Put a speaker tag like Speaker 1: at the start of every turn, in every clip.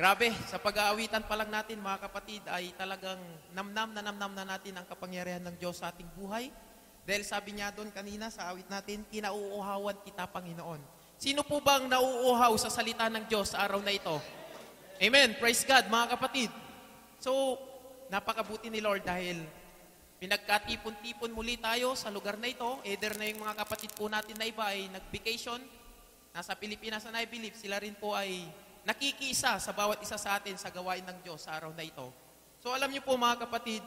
Speaker 1: Grabe, sa pag-aawitan pa lang natin mga kapatid ay talagang namnam na natin ang kapangyarihan ng Diyos sa ating buhay. Dahil sabi niya doon kanina sa awit natin, kinauuhawan kita Panginoon. Sino po bang nauuhaw sa salita ng Diyos sa araw na ito? Amen, praise God mga kapatid. So, napakabuti ni Lord dahil pinagkatipon-tipon muli tayo sa lugar na ito. Either na yung mga kapatid po natin na iba ay nag-vacation, nasa Pilipinas na I believe, sila rin po ay nakikisa sa bawat isa sa atin sa gawain ng Diyos sa araw na ito. So alam niyo po mga kapatid,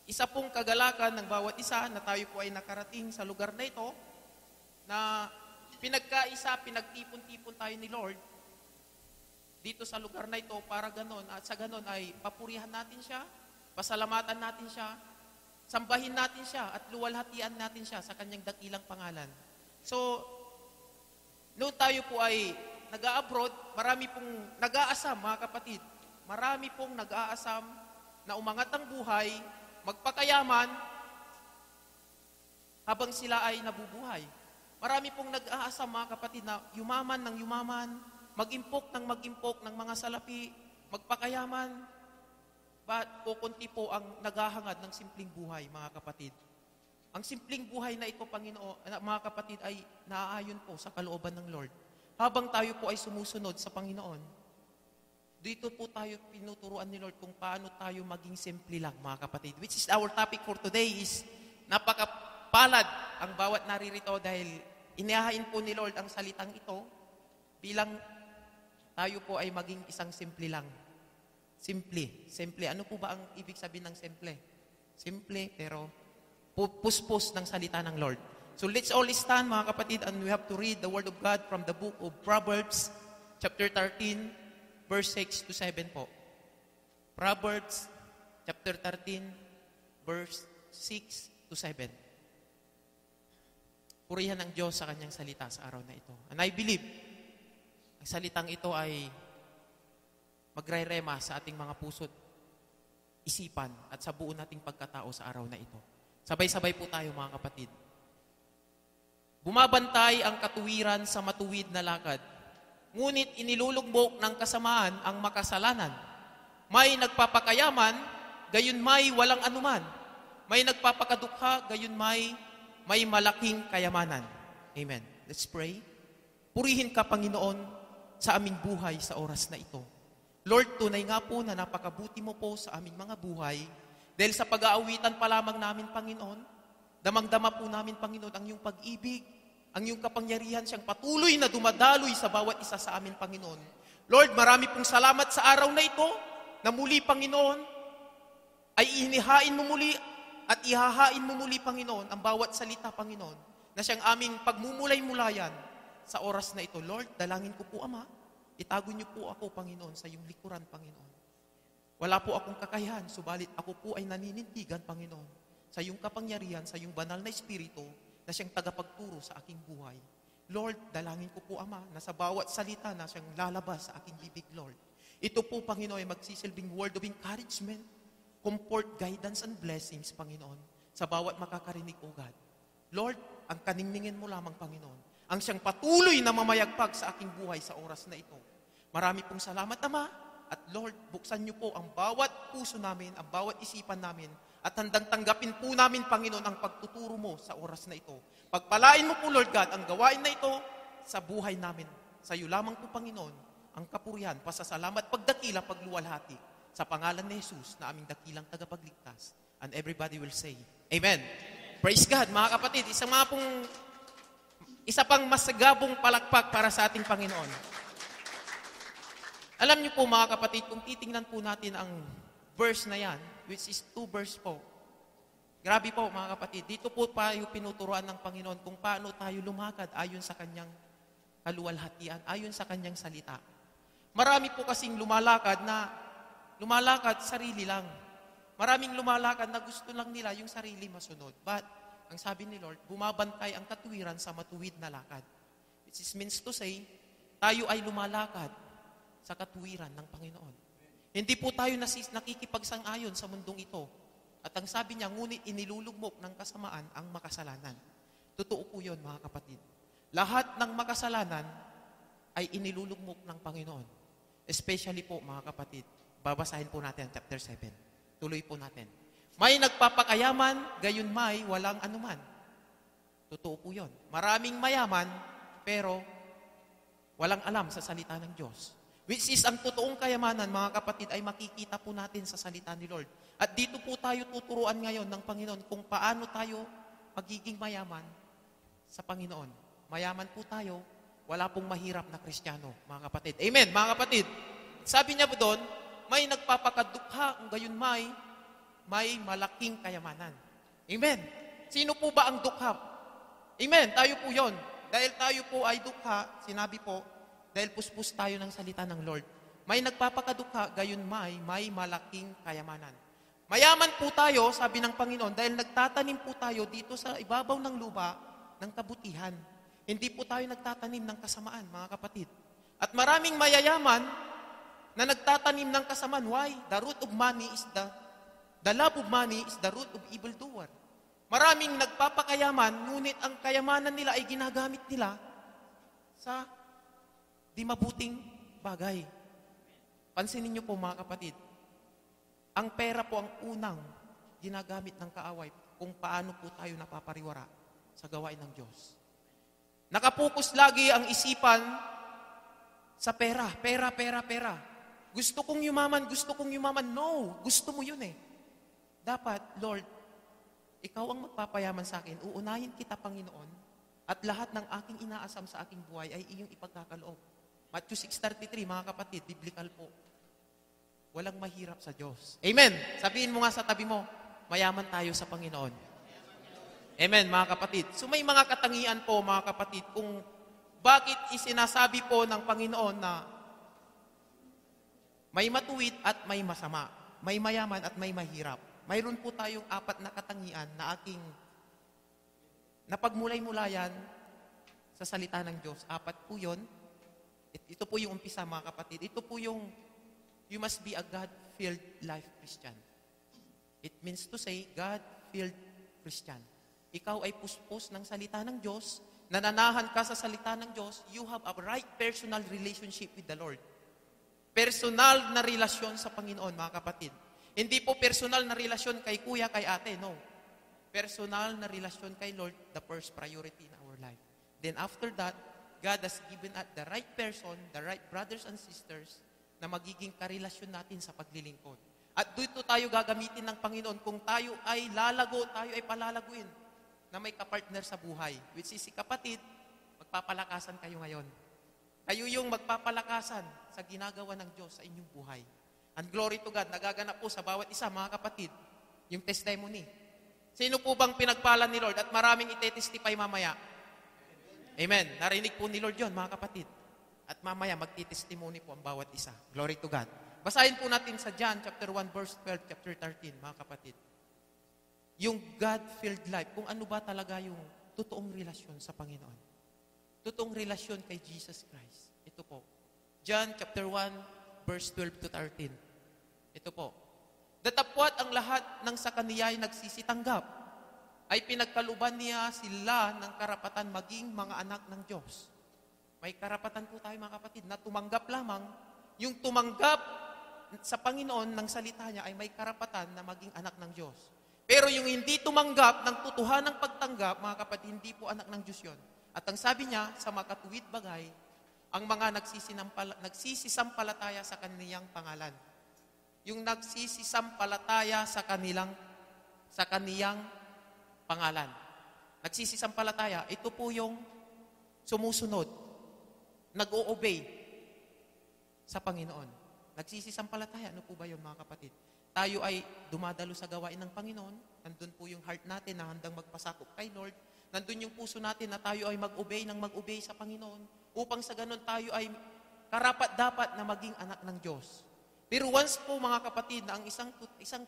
Speaker 1: isa pong kagalakan ng bawat isa na tayo po ay nakarating sa lugar na ito, na pinagkaisa, pinagtipon-tipon tayo ni Lord dito sa lugar na ito para ganon, at sa ganon ay papurihan natin siya, pasalamatan natin siya, sambahin natin siya, at luwalhatian natin siya sa kanyang dakilang pangalan. So, noon tayo po ay nag-a-abroad, marami pong nag-aasam, mga kapatid. Marami pong nag-aasam na umangat ang buhay, magpakayaman, habang sila ay nabubuhay. Marami pong nag-aasam, mga kapatid, na yumaman ng yumaman, mag-impok ng mga salapi, magpakayaman, but kukunti po ang naghahangad ng simpleng buhay, mga kapatid. Ang simpleng buhay na ito, Panginoon, mga kapatid, ay naaayon po sa kalooban ng Lord. Habang tayo po ay sumusunod sa Panginoon, dito po tayo pinuturuan ni Lord kung paano tayo maging simple lang, mga kapatid. Which is our topic for today is napakapalad ang bawat naririto dahil inihahain po ni Lord ang salitang ito bilang tayo po ay maging isang simple lang. Simple. Simple. Ano po ba ang ibig sabihin ng simple? Simple pero puspos ng salita ng Lord. So let's all stand, mga kapatid, and we have to read the Word of God from the book of Proverbs, chapter 13, verse 6 to 7 po. Proverbs, chapter 13, verse 6 to 7. Purihan ng Diyos sa kanyang salita sa araw na ito. And I believe, ang salitang ito ay magre-rema sa ating mga puso't isipan at sa buo nating pagkatao sa araw na ito. Sabay-sabay po tayo, mga kapatid. Bumabantay ang katuwiran sa matuwid na lakad, ngunit inilulugbok ng kasamaan ang makasalanan. May nagpapakayaman, gayon may walang anuman. May nagpapakadukha, gayon may malaking kayamanan. Amen. Let's pray. Purihin ka, Panginoon, sa aming buhay sa oras na ito. Lord, tunay nga po na napakabuti mo po sa aming mga buhay, dahil sa pag-aawitan pa lamang namin, Panginoon, damang-dama po namin, Panginoon, ang iyong pag-ibig, ang iyong kapangyarihan, siyang patuloy na dumadaloy sa bawat isa sa amin, Panginoon. Lord, marami pong salamat sa araw na ito, na muli, Panginoon, ay inihain mo muli at ihahain mo muli, Panginoon, ang bawat salita, Panginoon, na siyang aming pagmumulay-mulayan sa oras na ito. Lord, dalangin ko po, Ama, itago niyo po ako, Panginoon, sa iyong likuran, Panginoon. Wala po akong kakayahan, subalit ako po ay naninindigan, Panginoon, sa iyong kapangyarihan, sa iyong banal na espiritu, na siyang tagapagturo sa aking buhay. Lord, dalangin ko po, Ama, na sa bawat salita na siyang lalabas sa aking bibig, Lord, ito po, Panginoon, ay magsisilbing word of encouragement, comfort, guidance, and blessings, Panginoon, sa bawat makakarinig, O God. Lord, ang kaniningin mo lamang, Panginoon, ang siyang patuloy na mamayagpag sa aking buhay sa oras na ito. Marami pong salamat, Ama, at Lord, buksan niyo po ang bawat puso namin, ang bawat isipan namin, at handang tanggapin po namin, Panginoon, ang pagtuturo mo sa oras na ito. Pagpalain mo po, Lord God, ang gawain na ito sa buhay namin. Sa iyo lamang po, Panginoon, ang kapurihan, pasasalamat, pagdakila, pagluwalhati, sa pangalan ni Jesus na aming dakilang tagapagligtas. And everybody will say, Amen. Praise God, mga kapatid. Isa pang masagabong palakpak para sa ating Panginoon. Alam niyo po, mga kapatid, kung titingnan po natin ang verse na yan, which is 2 verse po. Grabe po, mga kapatid. Dito po tayo pinuturuan ng Panginoon kung paano tayo lumakad ayon sa kanyang kaluwalhatian, ayon sa kanyang salita. Marami po kasing lumalakad sarili lang. Maraming lumalakad na gusto lang nila yung sarili masunod. But, ang sabi ni Lord, bumabantay ang katuwiran sa matuwid na lakad. Which is means to say, tayo ay lumalakad sa katuwiran ng Panginoon. Hindi po tayo nakikipagsang-ayon sa mundong ito. At ang sabi niya, ngunit inilulugmok ng kasamaan ang makasalanan. Totoo po yun, mga kapatid. Lahat ng makasalanan ay inilulugmok ng Panginoon. Especially po, mga kapatid, babasahin po natin ang chapter 7. Tuloy po natin. May nagpapakayaman, gayon may walang anuman. Totoo po yun. Maraming mayaman, pero walang alam sa salita ng Diyos. Which is, ang totoong kayamanan, mga kapatid, ay makikita po natin sa salita ni Lord. At dito po tayo tuturuan ngayon ng Panginoon kung paano tayo magiging mayaman sa Panginoon. Mayaman po tayo, wala pong mahirap na Kristiyano, mga kapatid. Amen, mga kapatid. Sabi niya po doon, may nagpapakadukha, kung gayon may malaking kayamanan. Amen. Sino po ba ang dukha? Amen, tayo po yon. Dahil tayo po ay dukha, sinabi po, dahil puspos tayo ng salita ng Lord. May nagpapakadukha, gayon may malaking kayamanan. Mayaman po tayo, sabi ng Panginoon, dahil nagtatanim po tayo dito sa ibabaw ng lupa ng kabutihan. Hindi po tayo nagtatanim ng kasamaan, mga kapatid. At maraming mayayaman na nagtatanim ng kasamaan. Why? The love of money is the root of evildoer. Maraming nagpapakayaman, ngunit ang kayamanan nila ay ginagamit nila sa di mabuting bagay. Pansinin niyo po, mga kapatid, ang pera po ang unang ginagamit ng kaaway kung paano po tayo napapariwara sa gawain ng Diyos. Nakapokus lagi ang isipan sa pera. Pera. Gusto kong yumaman. No, gusto mo yun eh. Dapat, Lord, ikaw ang magpapayaman sa akin. Uunahin kita, Panginoon, at lahat ng aking inaasam sa aking buhay ay iyong ipagkakaloob. Matthew 6:33, mga kapatid, biblical po. Walang mahirap sa Diyos. Amen. Sabihin mo nga sa tabi mo, mayaman tayo sa Panginoon. Amen, mga kapatid. So may mga katangian po, mga kapatid, kung bakit isinasabi po ng Panginoon na may matuwid at may masama, may mayaman at may mahirap. Mayroon po tayong 4 na katangian na aking napagmulay-mulayan sa salita ng Diyos. 4 po yun. Ito po yung umpisa, mga kapatid. Ito po yung you must be a God-filled life Christian. It means to say, God-filled Christian. Ikaw ay puspos ng salita ng Diyos, nananahan ka sa salita ng Diyos, you have a right personal relationship with the Lord. Personal na relasyon sa Panginoon, mga kapatid. Hindi po personal na relasyon kay kuya, kay ate, no. Personal na relasyon kay Lord, the first priority in our life. Then after that, God has given us the right person, the right brothers and sisters, na magiging karelasyon natin sa paglilingkod. At dito tayo gagamitin ng Panginoon kung tayo ay lalago, tayo ay palalaguin na may kapartner sa buhay. Which is si kapatid, magpapalakasan kayo ngayon. Kayo yung magpapalakasan sa ginagawa ng Diyos sa inyong buhay. And glory to God, nagaganap po sa bawat isa, mga kapatid, yung testimony. Sino po bang pinagpala ni Lord? At maraming ite-testify mamaya. Amen. Narinig po ni Lord yun, mga kapatid. At mamaya magti-testimony po ang bawat isa. Glory to God. Basahin po natin sa John chapter 1, verse 12, chapter 13, mga kapatid. Yung God-filled life, kung ano ba talaga yung totoong relasyon sa Panginoon. Totoong relasyon kay Jesus Christ. Ito po. John chapter 1, verse 12 to 13. Ito po. Datapwat ang lahat ng sa kaniya ay nagsisitanggap, ay pinagkaluban niya sila ng karapatan maging mga anak ng Diyos. May karapatan po tayo, mga kapatid, na tumanggap lamang. Yung tumanggap sa Panginoon ng salita niya ay may karapatan na maging anak ng Diyos. Pero yung hindi tumanggap ng tutuhanang pagtanggap, mga kapatid, hindi po anak ng Diyos yun. At ang sabi niya, sa makatuwid bagay, ang mga nagsisisampalataya sa kaniyang pangalan. Yung nagsisisampalataya sa kaniyang pangalan. Nagsisisampalataya, ito po yung sumusunod, nag-o-obey sa Panginoon. Nagsisisampalataya, ano po ba yun, mga kapatid? Tayo ay dumadalo sa gawain ng Panginoon. Nandun po yung heart natin na handang magpasakop kay Lord. Nandun yung puso natin na tayo ay mag-obey sa Panginoon. Upang sa ganun tayo ay karapat-dapat na maging anak ng Diyos. Pero once po, mga kapatid, na ang isang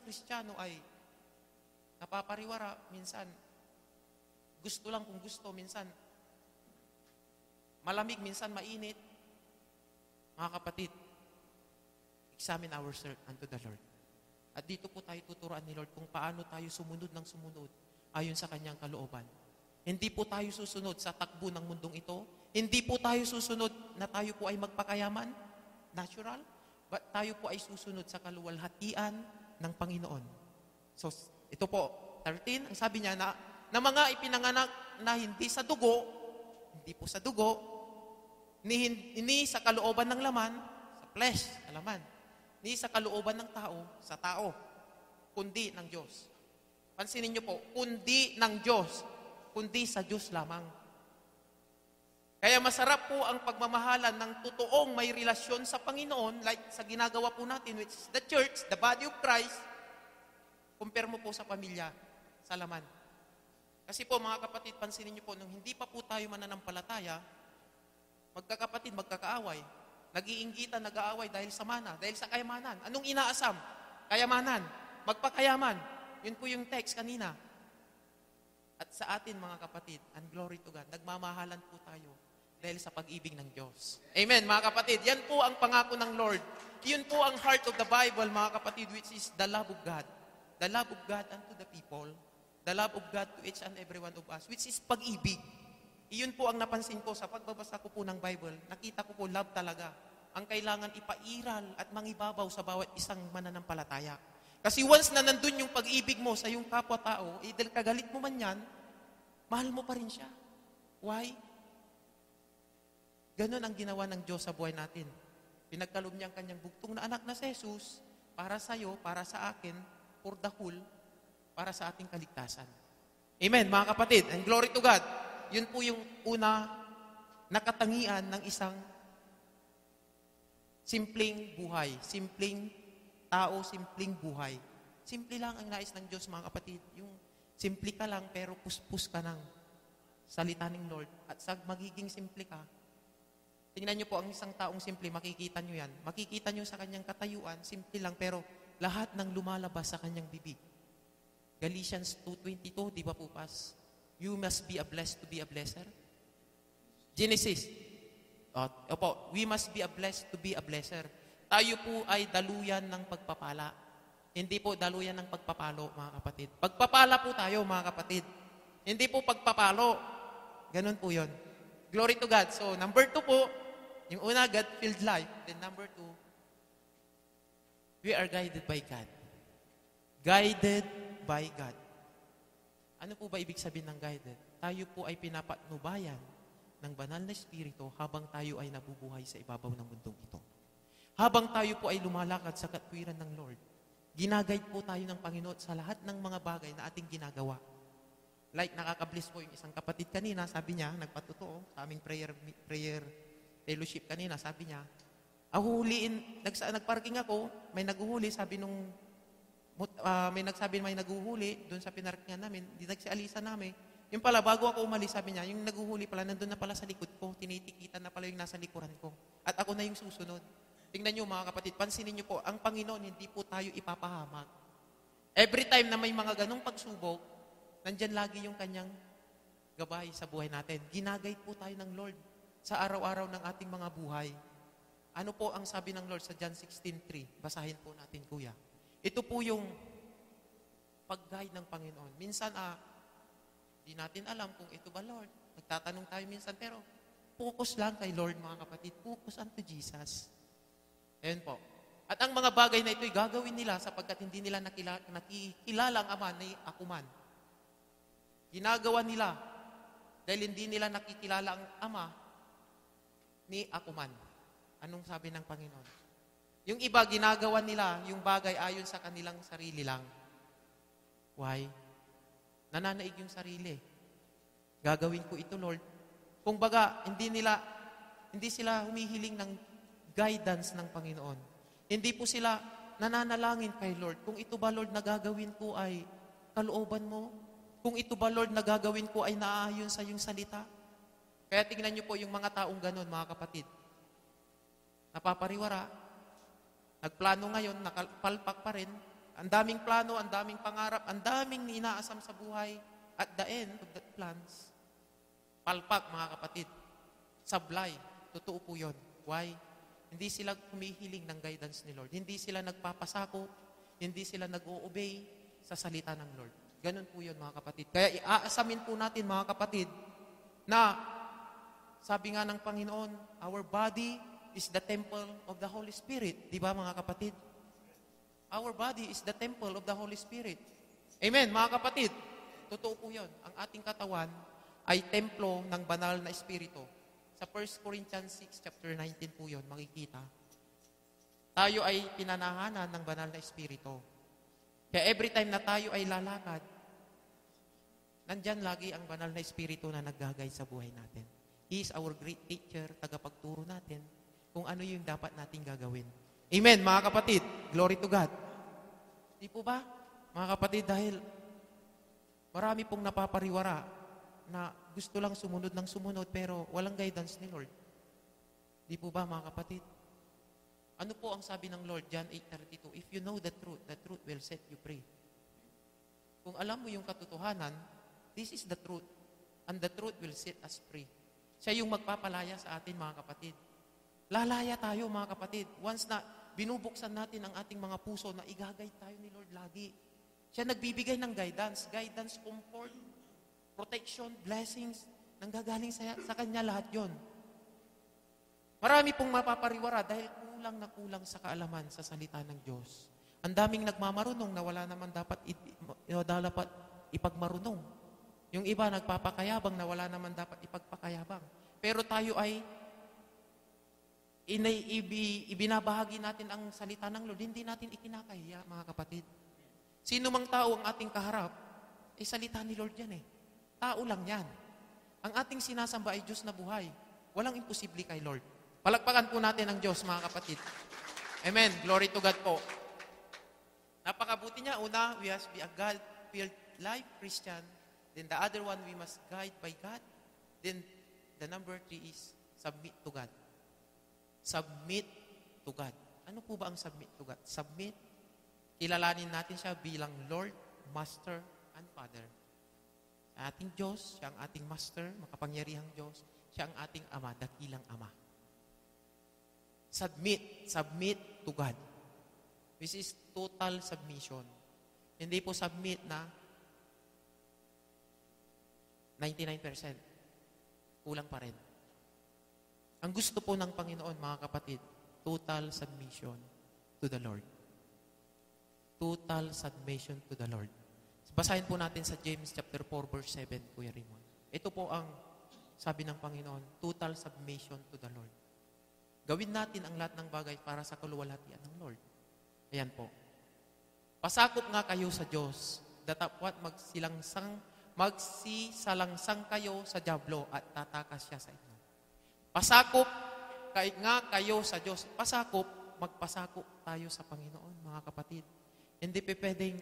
Speaker 1: Kristiyano ay napapariwara, minsan gusto lang kung gusto, minsan malamig, minsan mainit. Mga kapatid, examine ourselves unto the Lord. At dito po tayo tuturuan ni Lord kung paano tayo sumunod ng sumunod ayon sa kanyang kalooban. Hindi po tayo susunod sa takbo ng mundong ito. Hindi po tayo susunod na tayo po ay magpakayaman, natural. tayo po ay susunod sa kaluwalhatian ng Panginoon. So, ito po, 13, ang sabi niya na mga ipinanganak na hindi sa dugo, hindi po sa dugo, ni sa kalooban ng laman, sa flesh, sa laman, ni sa kalooban ng tao, sa tao, kundi ng Diyos. Pansinin niyo po, kundi ng Diyos, kundi sa Diyos lamang. Kaya masarap po ang pagmamahalan ng totoong may relasyon sa Panginoon, like sa ginagawa po natin, which is the church, the body of Christ, compare mo po sa pamilya, sa laman. Kasi po mga kapatid, pansinin niyo po, nung hindi pa po tayo mananampalataya, magkakapatid, magkakaaway, nag-iinggitan, nag-aaway dahil sa mana, dahil sa kayamanan. Anong inaasam? Kayamanan, magpakayaman. Yun po yung text kanina. At sa atin mga kapatid, and glory to God, nagmamahalan po tayo dahil sa pag-ibig ng Diyos. Amen, mga kapatid. Yan po ang pangako ng Lord. Yun po ang heart of the Bible, mga kapatid, which is the love of God. The love of God unto the people. The love of God to each and every one of us, which is pag-ibig. Iyon po ang napansin ko sa pagbabasa ko po ng Bible. Nakita ko po, love talaga. Ang kailangan ipairal at mangibabaw sa bawat isang mananampalataya. Kasi once na nandun yung pag-ibig mo sa yung kapwa-tao, dahil kagalit mo man yan, mahal mo pa rin siya. Why? Ganon ang ginawa ng Diyos sa buhay natin. Pinagkaloob niya ang kanyang bugtong na anak na si Jesus, para sa iyo, para sa akin, for the whole, para sa ating kaligtasan. Amen, mga kapatid. And glory to God. Yun po yung una nakatangian ng isang simpleng buhay. Simpleng tao, simpleng buhay. Simple lang ang nais ng Diyos, mga kapatid. Yung simple ka lang, pero puspus ka ng salita ng Lord. At sa magiging simple ka, tingnan niyo po, ang isang taong simple, makikita niyo yan. Makikita niyo sa kanyang katayuan, simple lang, pero lahat ng lumalabas sa kanyang bibig. Galatians 2:22, di ba po pas? You must be a blessed to be a blesser. Genesis, we must be a blessed to be a blesser. Tayo po ay daluyan ng pagpapala. Hindi po daluyan ng pagpapalo, mga kapatid. Pagpapala po tayo, mga kapatid. Hindi po pagpapalo. Ganun po yun. Glory to God. So, number 2 po, yung una, God-filled life. Then number 2, we are guided by God. Guided by God. Ano po ba ibig sabihin ng guided? Tayo po ay pinapatnubayan ng banal na Espiritu habang tayo ay nabubuhay sa ibabaw ng mundong ito. Habang tayo po ay lumalakad sa katwiran ng Lord, ginaguide po tayo ng Panginoon sa lahat ng mga bagay na ating ginagawa. Like nakaka-bless po yung isang kapatid kanina, sabi niya, nagpatotoo sa aming prayer fellowship kanina, sabi niya, nagparking ako, may naguhuli, sabi nung, may nagsabi may naguhuli doon sa pinarkingan namin, di nagsialisa namin. Yung pala, bago ako umalis, sabi niya, yung naguhuli pala, nandun na pala sa likod ko, tinitikitan na pala yung nasa likuran ko. At ako na yung susunod. Tingnan niyo mga kapatid, pansinin niyo po, ang Panginoon, hindi po tayo ipapahamak. Every time na may mga ganong pagsubok, nandyan lagi yung kanyang gabay sa buhay natin. Ginagay po tayo ng Lord sa araw-araw ng ating mga buhay. Ano po ang sabi ng Lord sa John 16:3? Basahin po natin, kuya. Ito po yung pag-guide ng Panginoon. Minsan, di natin alam kung ito ba, Lord. Nagtatanong tayo minsan, pero focus lang kay Lord, mga kapatid. Focus unto Jesus. Ayan po. At ang mga bagay na ito'y gagawin nila sapagkat hindi nila nakikilala ang Ama ni ako man. Ginagawa nila dahil hindi nila nakikilala ang Ama ni ako man. Anong sabi ng Panginoon? Yung iba, ginagawa nila yung bagay ayon sa kanilang sarili lang. Why? Nananaig yung sarili. Gagawin ko ito, Lord. Kung baga, hindi sila humihiling ng guidance ng Panginoon. Hindi po sila nananalangin kay Lord. Kung ito ba, Lord, na gagawin ko ay kalooban mo? Kung ito ba, Lord, na gagawin ko ay naaayon sa iyong salita? Kaya tingnan niyo po yung mga taong ganon, mga kapatid. Napapariwara. Nagplano ngayon, nakapalpak pa rin. Ang daming plano, ang daming pangarap, ang daming inaasam sa buhay. At the end of that plans, palpak, mga kapatid. Sablay. Totoo po yun. Why? Hindi sila humihiling ng guidance ni Lord. Hindi sila nagpapasako. Hindi sila nag-o-obey sa salita ng Lord. Ganun po yun, mga kapatid. Kaya iaasamin po natin, mga kapatid, na sabi nga ng Panginoon, our body is the temple of the Holy Spirit. Di ba mga kapatid? Our body is the temple of the Holy Spirit. Amen, mga kapatid. Totoo po yun. Ang ating katawan ay templo ng banal na Espiritu. Sa 1 Corinthians 6, chapter 19 po yun, makikita. Tayo ay pinanahanan ng banal na Espiritu. Kaya every time na tayo ay lalakad, nandyan lagi ang banal na Espiritu na naggagay sa buhay natin. He is our great teacher, tagapagturo natin kung ano yung dapat nating gagawin. Amen, mga kapatid. Glory to God. Di po ba, mga kapatid, dahil marami pong napapariwara na gusto lang sumunod ng sumunod pero walang guidance ni Lord. Di po ba, mga kapatid? Ano po ang sabi ng Lord, John 8:32? If you know the truth will set you free. Kung alam mo yung katotohanan, this is the truth. And the truth will set us free. Siya yung magpapalaya sa atin, mga kapatid. Lalaya tayo, mga kapatid. Once na binubuksan natin ang ating mga puso na igagay tayo ni Lord lagi. Siya nagbibigay ng guidance, comfort, protection, blessings, nanggagaling sa Kanya lahat yon. Marami pong mapapariwara dahil kulang sa kaalaman sa salita ng Diyos. Ang daming nagmamarunong na wala naman dapat ipagmarunong. Yung iba nagpapakayabang na wala naman dapat ipagpakayabang. Pero tayo ay ibinabahagi natin ang salita ng Lord. Hindi natin ikinakahiya, mga kapatid. Sino mang tao ang ating kaharap, salita ni Lord yan eh. Tao lang yan. Ang ating sinasamba ay Diyos na buhay. Walang imposible kay Lord. Palakpakan po natin ang Diyos, mga kapatid. Amen. Glory to God po. Napakabuti niya. Una, we must be a God-filled life Christian. Then the other one, we must guide by God. Then the number 3 is submit to God. Submit to God. Ano po ba ang submit to God? Submit, kilalanin natin siya bilang Lord, Master, and Father. Sa ating Diyos, siya ang ating Master, makapangyarihang Diyos. Siya ang ating Ama, dakilang Ama. Submit to God. This is total submission. Hindi po submit na 99%. Kulang pa rin. Ang gusto po ng Panginoon, mga kapatid, total submission to the Lord. Total submission to the Lord. Basahin po natin sa James chapter 4, verse 7, Kuya Raymond. Ito po ang sabi ng Panginoon, total submission to the Lord. Gawin natin ang lahat ng bagay para sa kaluwalhatian ng Lord. Ayan po. Pasakop nga kayo sa Diyos, datapwat magsisalangsang kayo sa dyablo at tatakas siya sa inyo. Pasakop nga kayo sa Diyos. Pasakop, magpasakop tayo sa Panginoon, mga kapatid. Hindi pwedeng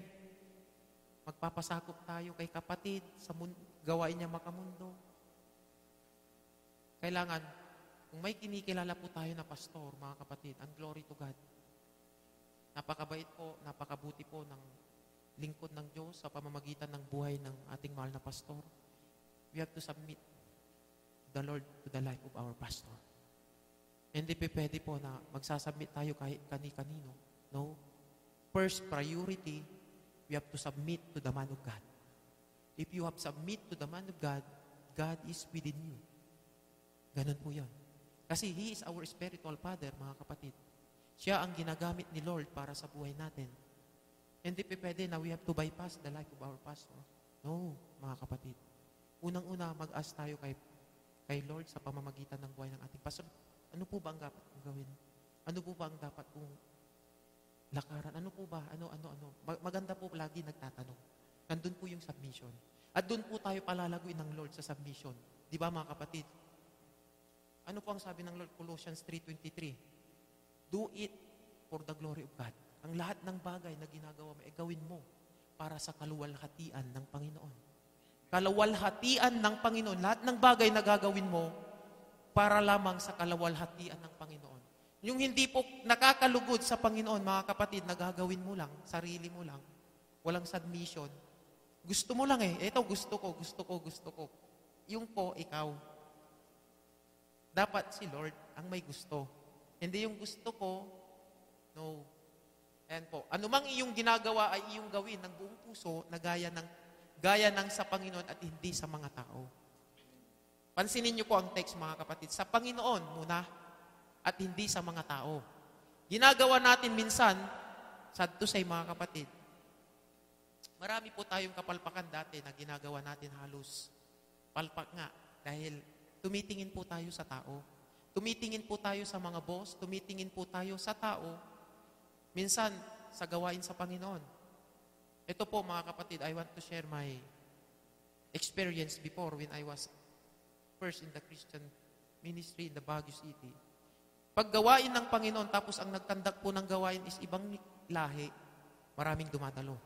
Speaker 1: magpapasakop tayo kay kapatid sa gawain niya makamundo. Kailangan, kung may kinikilala po tayo na pastor, mga kapatid, ang glory to God. Napakabait po, napakabuti po ng lingkod ng Diyos sa pamamagitan ng buhay ng ating mahal na pastor. We have to submit the Lord to the life of our pastor. Hindi pwede po na magsasubmit tayo kahit kani-kanino. No. First priority, we have to submit to the man of God. If you have submit to the man of God, God is within you. Ganun po yun. Kasi He is our spiritual father, mga kapatid. Siya ang ginagamit ni Lord para sa buhay natin. Hindi pwede na we have to bypass the life of our pastor. No, mga kapatid. Unang-una, mag-ask tayo kay Lord sa pamamagitan ng buhay ng ating pastor. Ano po ba ang dapat kong gawin? Ano po ba ang dapat kong lakaran? Ano po ba? Ano? Maganda po lagi nagtatanong. Nandun po yung submission. At doon po tayo palalaguin ng Lord sa submission. Di ba, mga kapatid? Ano po ang sabi ng Lord? Colossians 3:23. Do it for the glory of God. Ang lahat ng bagay na ginagawa mo, gawin mo para sa kaluwalhatian ng Panginoon. Kaluwalhatian ng Panginoon. Lahat ng bagay na gagawin mo para lamang sa kaluwalhatian ng Panginoon. Yung hindi po nakakalugod sa Panginoon, mga kapatid, na gagawin mo lang, sarili mo lang, walang submission. Gusto mo lang Ito, gusto ko. Yung po, ikaw. Dapat si Lord ang may gusto. Hindi yung gusto ko, no. Ayan po. Anumang iyong ginagawa ay iyong gawin ng buong puso na gaya ng sa Panginoon at hindi sa mga tao. Pansinin niyo po ang text, mga kapatid. Sa Panginoon muna. at hindi sa mga tao. Ginagawa natin minsan, sad to say mga kapatid, marami po tayong kapalpakan dati na ginagawa natin halos palpak nga dahil tumitingin po tayo sa tao. Tumitingin po tayo sa mga boss, tumitingin po tayo sa tao, minsan sa gawain sa Panginoon. Ito po mga kapatid, I want to share my experience before when I was first in the Christian ministry in the Baguio City. Pag gawain ng Panginoon, tapos ang nagkandak po ng gawain is ibang lahi, maraming dumadalo.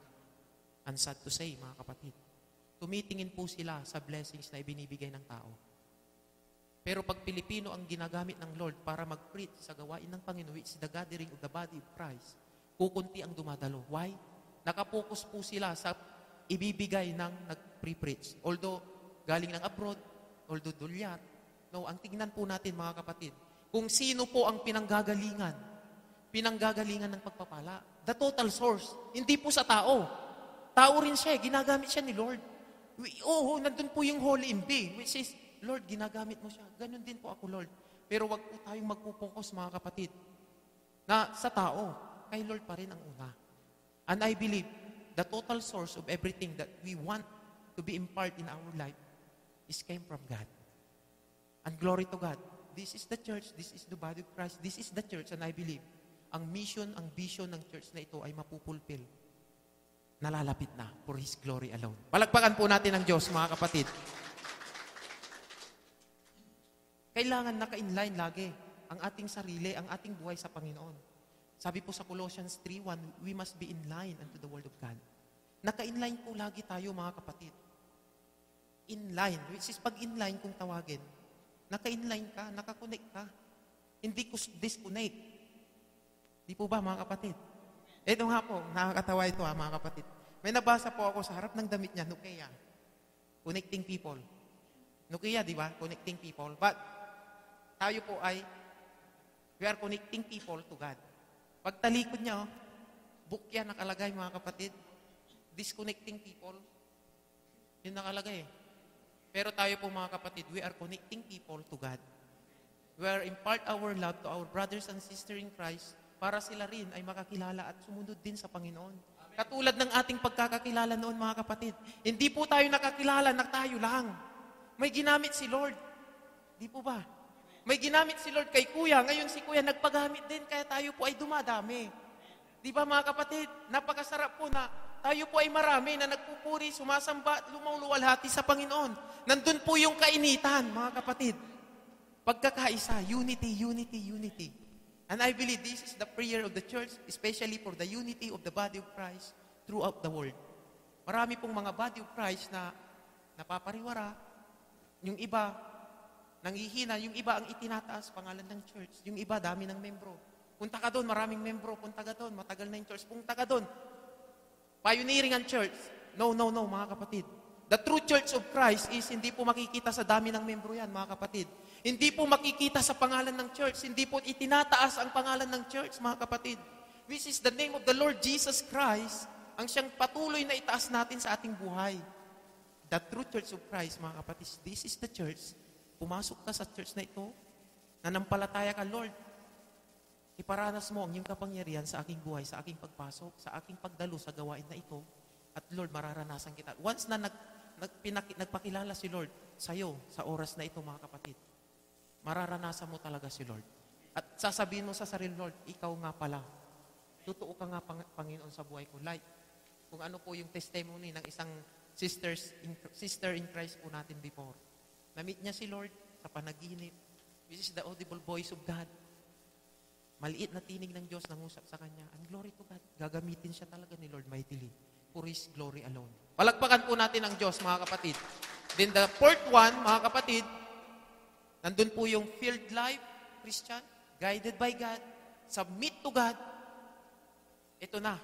Speaker 1: And sad to say, mga kapatid, tumitingin po sila sa blessings na ibinibigay ng tao. Pero pag Pilipino ang ginagamit ng Lord para mag-preach sa gawain ng Panginoon, which is the gathering of the body of Christ, kukunti ang dumadalo. Why? Nakapokus po sila sa ibibigay ng nag-pre-preach. Although galing ng abroad, although dolyar, no, ang tingnan po natin mga kapatid, kung sino po ang pinanggagalingan ng pagpapala. The total source, hindi po sa tao. Tao rin siya, ginagamit siya ni Lord. Oo, nandun po yung holy imbi, which is, Lord, ginagamit mo siya. Ganun din po ako, Lord. Pero wag po tayong magpupokus, mga kapatid, na sa tao, kay Lord pa rin ang una. And I believe, the total source of everything that we want to be impart in our life is came from God. And glory to God. This is the church, this is the body of Christ, this is the church, and I believe, ang mission, ang vision ng church na ito ay mapupulfill. Nalalapit na for His glory alone. Palakpakan po natin ang Diyos, mga kapatid. Kailangan naka-inline lagi ang ating sarili, ang ating buhay sa Panginoon. Sabi po sa Colossians 3:1, we must be in line unto the Word of God. Naka-inline po lagi tayo, mga kapatid. In-line, which is pag in-line kung tawagin, naka-inline ka, naka-connect ka. Hindi ko disconnect. Di po ba, mga kapatid? Ito nga po, nakakatawa ito mga kapatid. May nabasa po ako sa harap ng damit niya, Nokia. Connecting people. Nokia, di ba? Connecting people. But, tayo po ay, we are connecting people to God. Pag talikod niya, book yan nakalagay mga kapatid. Disconnecting people. Yun nakalagay. Pero tayo po mga kapatid, we are connecting people to God. We are impart our love to our brothers and sisters in Christ para sila rin ay makakilala at sumunod din sa Panginoon. Katulad ng ating pagkakakilala noon mga kapatid, hindi po tayo nakakilala na tayo lang. May ginamit si Lord. Di po ba? May ginamit si Lord kay Kuya. Ngayon si Kuya nagpagamit din kaya tayo po ay dumadami. Di ba mga kapatid? Napakasarap po na tayo po ay marami na nagpupuri, sumasamba at lumuluwalhati sa Panginoon. Nandun po yung kainitan, mga kapatid. Pagkakaisa, unity, unity, unity. And I believe this is the prayer of the church, especially for the unity of the body of Christ throughout the world. Marami pong mga body of Christ na napapariwara, yung iba nanghihina, yung iba ang itinataas pangalan ng church, yung iba dami ng membro. Punta ka doon, maraming membro, punta ka doon, matagal na yung church, punta ka doon. Pioneering ang church. No, mga kapatid. The true church of Christ is hindi po makikita sa dami ng membro yan, mga kapatid. Hindi po makikita sa pangalan ng church. Hindi po itinataas ang pangalan ng church, mga kapatid. Which is the name of the Lord Jesus Christ, ang siyang patuloy na itaas natin sa ating buhay. The true church of Christ, mga kapatid, this is the church. Pumasok ka sa church na ito, nanampalataya ka, Lord, iparanas mo ang iyong kapangyarihan sa aking buhay, sa aking pagpasok, sa aking pagdalo sa gawain na ito. At Lord, mararanasan kita. Once na nagpakilala si Lord sa'yo, sa oras na ito, mga kapatid, mararanasan mo talaga si Lord. At sasabihin mo sa sarili, Lord, ikaw nga pala. Totoo ka nga, Panginoon, sa buhay ko. Like, kung ano po yung testimony ng isang sister in Christ po natin before. Na-meet niya si Lord sa panaginip. This is the audible voice of God. Maliit na tinig ng Diyos nangusap sa kanya. And glory to God. Gagamitin siya talaga ni Lord mightily. For His glory alone. Palagpakan po natin ang Diyos, mga kapatid. Then the fourth one, mga kapatid, nandun po yung field life, Christian, guided by God, submit to God. Ito na.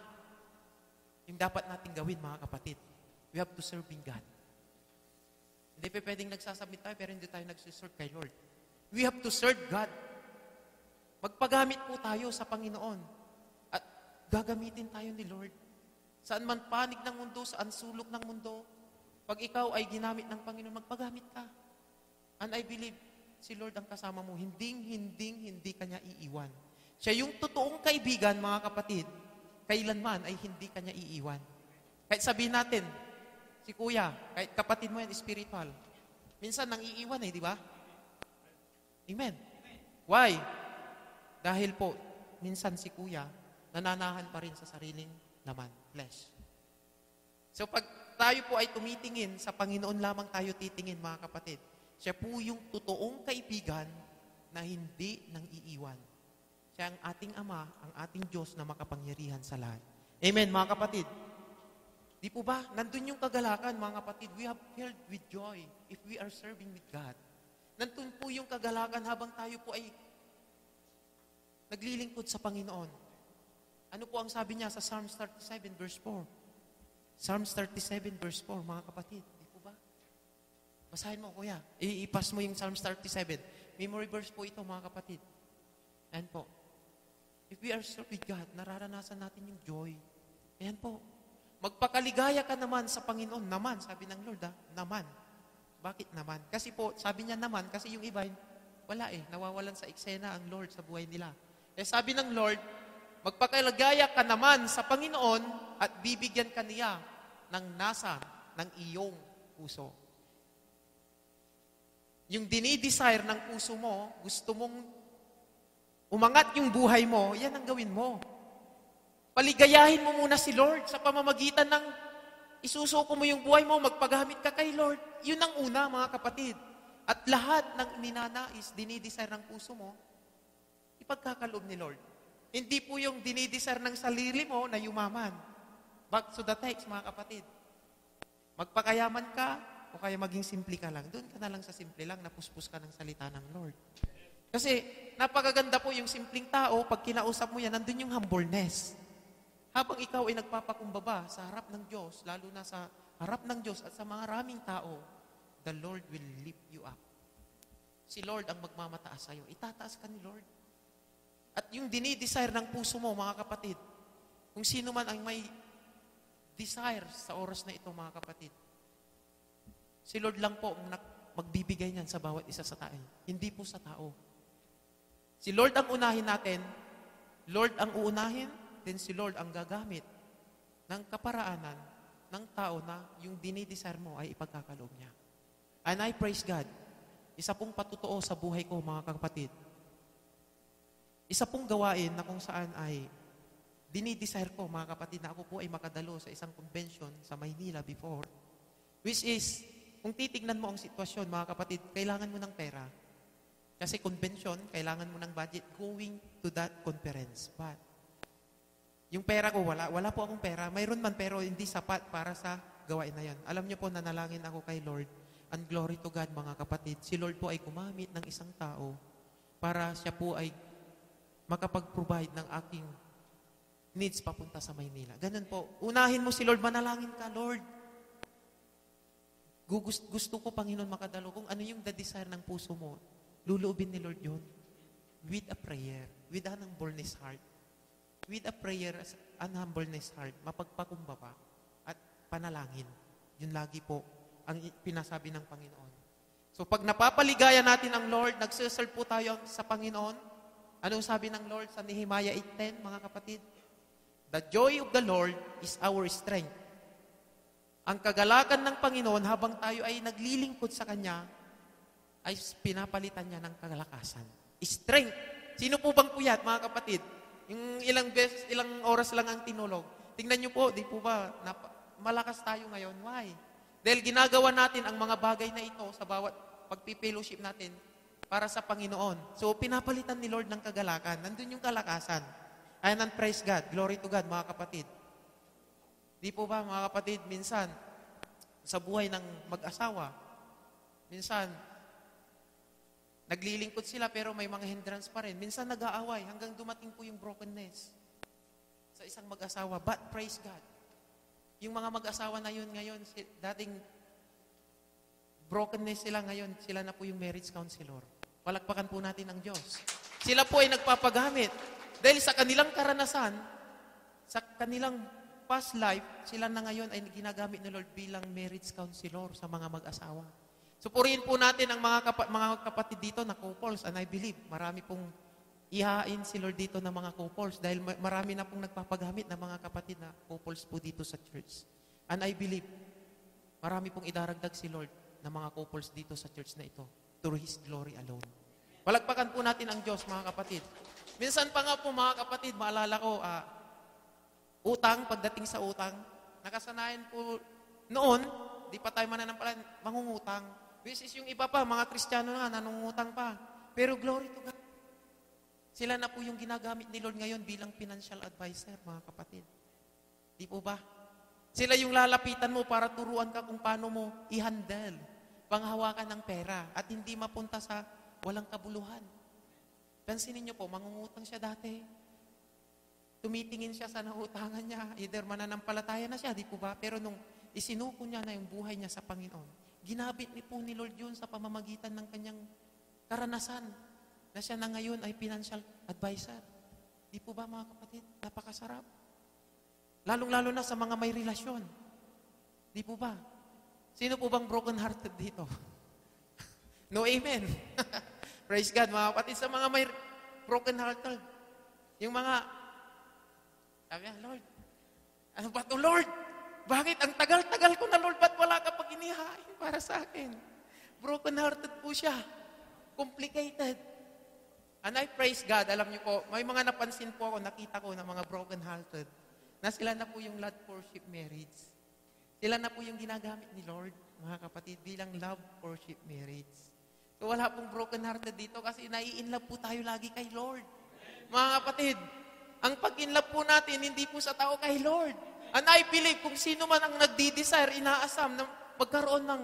Speaker 1: Yung dapat natin gawin, mga kapatid. We have to serve in God. Hindi pa pwedeng nagsasubmit tayo, pero hindi tayo nagsiserve kay Lord. We have to serve God. Magpagamit po tayo sa Panginoon. At gagamitin tayo ni Lord. Saan man panig ng mundo, saan sulok ng mundo, pag ikaw ay ginamit ng Panginoon, magpagamit ka. And I believe, si Lord ang kasama mo, hindi kanya iiwan. Siya yung totoong kaibigan, mga kapatid, kailanman ay hindi kanya iiwan. Kahit sabihin natin, si kuya, kahit kapatid mo yan, spiritual, minsan nang iiwan di ba? Amen. Why? Dahil po, minsan si kuya, nananahan pa rin sa sariling laman, flesh. So pag tayo po ay tumitingin, sa Panginoon lamang tayo titingin, mga kapatid. Siya po yung totoong kaibigan na hindi nang iiwan. Siya ang ating Ama, ang ating Diyos na makapangyarihan sa lahat. Amen, mga kapatid. Di po ba? Nandun yung kagalakan, mga kapatid. We have filled with joy if we are serving with God. Nandun po yung kagalakan habang tayo po ay naglilingkod sa Panginoon. Ano po ang sabi niya sa Psalms 37 verse 4? Psalms 37 verse 4, mga kapatid. Di po ba? Basahin mo, kuya. Ipas mo yung Psalms 37. Memory verse po ito, mga kapatid. Ayan po. If we are served with God, nararanasan natin yung joy. Ayan po. Magpakaligaya ka naman sa Panginoon. Naman, sabi ng Lord, naman. Bakit naman? Kasi po, sabi niya naman, kasi yung iba, wala nawawalan sa eksena ang Lord sa buhay nila. Sabi ng Lord, magpakaligaya ka naman sa Panginoon at bibigyan ka niya ng nasa ng iyong puso. Yung dinidesire ng puso mo, gusto mong umangat yung buhay mo, yan ang gawin mo. Paligayahin mo muna si Lord sa pamamagitan ng isusuko mo yung buhay mo, magpagamit ka kay Lord. Yun ang una, mga kapatid. At lahat ng ninanais, dinidesire ng puso mo, ipagkakaloob ni Lord. Hindi po yung dinidesire ng sarili mo na yumaman. Back to the text, mga kapatid. Magpakayaman ka, o kaya maging simple ka lang. Doon ka na lang sa simple lang, napuspos ka ng salita ng Lord. Kasi, napakaganda po yung simpleng tao, pag kinausap mo yan, nandun yung humbleness. Habang ikaw ay nagpapakumbaba sa harap ng Diyos, lalo na sa harap ng Diyos at sa mga raming tao, the Lord will lift you up. Si Lord ang magmamataas sa'yo. Itataas ka ni Lord. At yung dinidesire ng puso mo, mga kapatid, kung sino man ang may desire sa oras na ito, mga kapatid, si Lord lang po ang magbibigay niyan sa bawat isa sa tao. Hindi po sa tao. Si Lord ang unahin natin, Lord ang uunahin, then si Lord ang gagamit ng kaparaanan ng tao na yung dinidesire mo ay ipagkakaloob niya. And I praise God. Isa pong patutuo sa buhay ko, mga kapatid. Isa pong gawain na kung saan ay dinidesire ko, mga kapatid, na ako po ay makadalo sa isang convention sa Maynila before. Which is, kung titignan mo ang sitwasyon, mga kapatid, kailangan mo ng pera. Kasi convention, kailangan mo ng budget going to that conference. But, yung pera ko, wala po akong pera. Mayroon man, pero hindi sapat para sa gawain na yan. Alam niyo po, nanalangin ako kay Lord. And glory to God, mga kapatid. Si Lord po ay gumamit ng isang tao para siya po ay makapag-provide ng aking needs papunta sa Maynila. Ganun po. Unahin mo si Lord, manalangin ka, Lord. Gusto ko, Panginoon, makadalo. Kung ano yung the desire ng puso mo, luluubin ni Lord yun. With a prayer. With an humbleness heart. With a prayer and humbleness heart, mapagpakumbaba at panalangin. Yun lagi po ang pinasabi ng Panginoon. So pag napapaligaya natin ang Lord, nagsiserve po tayo sa Panginoon, anong sabi ng Lord sa Nehemiah 8:10, mga kapatid? The joy of the Lord is our strength. Ang kagalakan ng Panginoon habang tayo ay naglilingkod sa Kanya, ay pinapalitan niya ng kagalakasan. Strength. Sino po bang puyat, mga kapatid? Yung ilang oras lang ang tinulog. Tingnan niyo po, di po ba, malakas tayo ngayon. Why? Dahil ginagawa natin ang mga bagay na ito sa bawat pagpipellowship natin para sa Panginoon. So, pinapalitan ni Lord ng kagalakan. Nandun yung kalakasan. And praise God. Glory to God, mga kapatid. Di po ba, mga kapatid, minsan, sa buhay ng mag-asawa, minsan, naglilingkod sila pero may mga hindrance pa rin. Minsan nag-aaway hanggang dumating po yung brokenness sa isang mag-asawa. But praise God. Yung mga mag-asawa na yun ngayon, dating brokenness sila ngayon, sila na po yung marriage counselor. Palakpakan po natin ang Diyos. Sila po ay nagpapagamit. Dahil sa kanilang karanasan, sa kanilang past life, sila na ngayon ay ginagamit ni Lord bilang marriage counselor sa mga mag-asawa. Supurihin po natin ang mga kapatid dito na couples, and I believe marami pong ihain si Lord dito ng mga couples dahil marami na pong nagpapagamit ng mga kapatid na couples po dito sa church. And I believe marami pong idaragdag si Lord ng mga couples dito sa church na ito through His glory alone. Palagpakan po natin ang Diyos, mga kapatid. Minsan pa nga po, mga kapatid, maalala ko, utang, pagdating sa utang, nakasanayan po noon, di pa tayo mananampalataya, mangungutang. Which is yung iba pa, mga Kristiyano na, nanungutang pa. Pero glory to God. Sila na po yung ginagamit ni Lord ngayon bilang financial advisor, mga kapatid. Di po ba? Sila yung lalapitan mo para turuan ka kung paano mo i-handle, panghawakan ng pera at hindi mapunta sa walang kabuluhan. Pansinin niyo po, mangungutang siya dati. Tumitingin siya sa nautangan niya. Either mananampalataya na siya, di po ba? Pero nung isinuko niya na yung buhay niya sa Panginoon, ginabit ni po ni Lord yun sa pamamagitan ng kanyang karanasan na siya na ngayon ay financial advisor. Di po ba, mga kapatid? Napakasarap. Lalong-lalo na sa mga may relasyon. Di po ba? Sino po bang broken-hearted dito? No amen. Praise God, mga kapatid. Sa mga may broken-hearted, yung mga, sabi niya, Lord, ano ba ito, Lord? Bakit? Ang tagal-tagal ko na, Lord, ba't wala ka pag inihain para sa akin? Broken-hearted po siya. Complicated. And I praise God. Alam niyo po, may mga napansin po ako, nakita ko ng mga broken-hearted na sila na po yung love worship marriage. Sila na po yung ginagamit ni Lord, mga kapatid, bilang love worship marriage. So wala pong broken-hearted dito kasi nai-inlove po tayo lagi kay Lord. Mga kapatid, ang pag-inlove po natin, hindi po sa tao kay Lord. And I believe kung sino man ang nagdi-desire, inaasam na magkaroon ng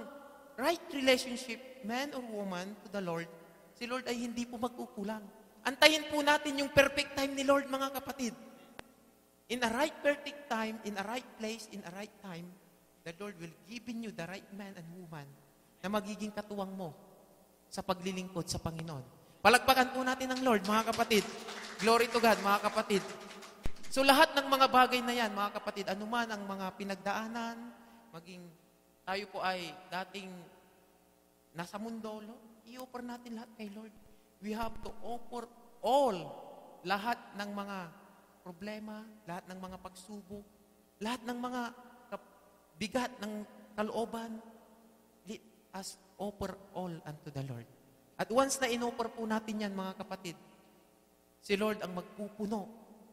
Speaker 1: right relationship, man or woman, to the Lord, si Lord ay hindi po magkukulang. Antayin po natin yung perfect time ni Lord, mga kapatid. In a right perfect time, in a right place, in a right time, the Lord will give you the right man and woman na magiging katuwang mo sa paglilingkod sa Panginoon. Palagpakan po natin ang Lord, mga kapatid. Glory to God, mga kapatid. So lahat ng mga bagay na yan, mga kapatid, anuman ang mga pinagdaanan, maging tayo po ay dating nasa mundo, i-offer natin lahat kay Lord. We have to offer all, lahat ng mga problema, lahat ng mga pagsubok, lahat ng mga bigat ng kalooban, let us offer all unto the Lord. At once na in-offer po natin yan, mga kapatid, si Lord ang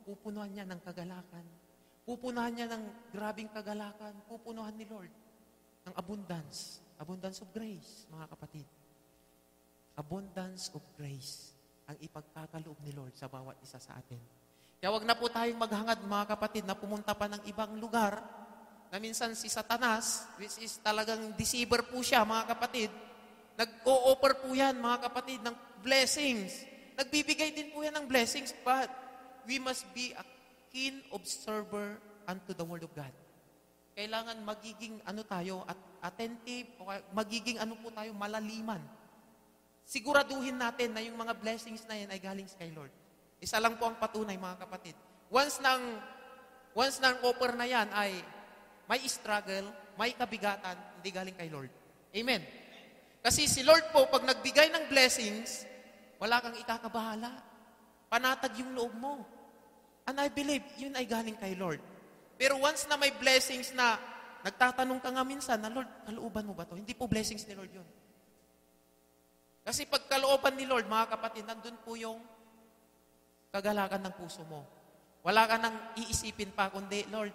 Speaker 1: pupunuhan niya ng kagalakan, pupunuhan niya ng grabing kagalakan, pupunuhan ni Lord ng abundance of grace, mga kapatid. Abundance of grace ang ipagkakaloob ni Lord sa bawat isa sa atin. Kaya wag na po tayong maghangad, mga kapatid, na pumunta pa ng ibang lugar na minsan si Satanas, which is talagang deceiver po siya, mga kapatid, nag-o-offer po yan, mga kapatid, ng blessings. Nagbibigay din po yan ng blessings, but we must be a keen observer unto the Word of God. Kailangan magiging tayo, attentive, o magiging po tayo, malaliman. Siguraduhin natin na yung mga blessings na yan ay galing sa kay Lord. Isa lang po ang patunay, mga kapatid. Once nang offer na yan ay may struggle, may kabigatan, hindi galing kay Lord. Amen. Kasi si Lord po, pag nagbigay ng blessings, wala kang ikakabahala. Panatag yung loob mo. And I believe, yun ay galing kay Lord. Pero once na may blessings na nagtatanong ka nga minsan na, Lord, kalooban mo ba to? Hindi po blessings ni Lord yun. Kasi pag kalooban ni Lord, mga kapatid, nandun po yung kagalakan ng puso mo. Wala ka nang iisipin pa, kundi, Lord,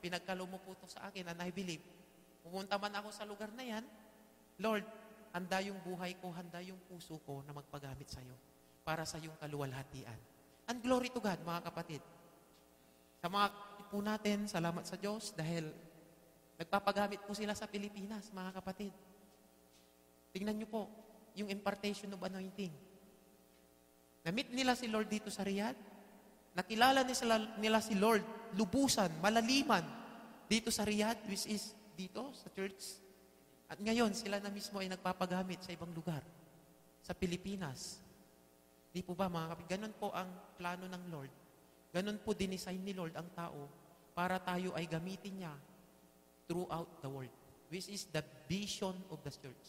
Speaker 1: pinagkaloob mo po ito sa akin, and I believe, pumunta man ako sa lugar na yan, Lord, handa yung buhay ko, handa yung puso ko na magpagamit sa iyo para sa iyong kaluwalhatian. And glory to God, mga kapatid. Sa mga po natin, salamat sa Diyos dahil nagpapagamit po sila sa Pilipinas, mga kapatid. Tingnan niyo po, yung impartation of anointing. Na-meet nila si Lord dito sa Riyadh. Nakilala nila si Lord lubusan, malaliman dito sa Riyadh, which is dito sa church. At ngayon, sila na mismo ay nagpapagamit sa ibang lugar, sa Pilipinas. Di po ba, mga kapatid? Ganun po ang plano ng Lord. Ganun po dinisign ni Lord ang tao para tayo ay gamitin niya throughout the world, which is the vision of the church.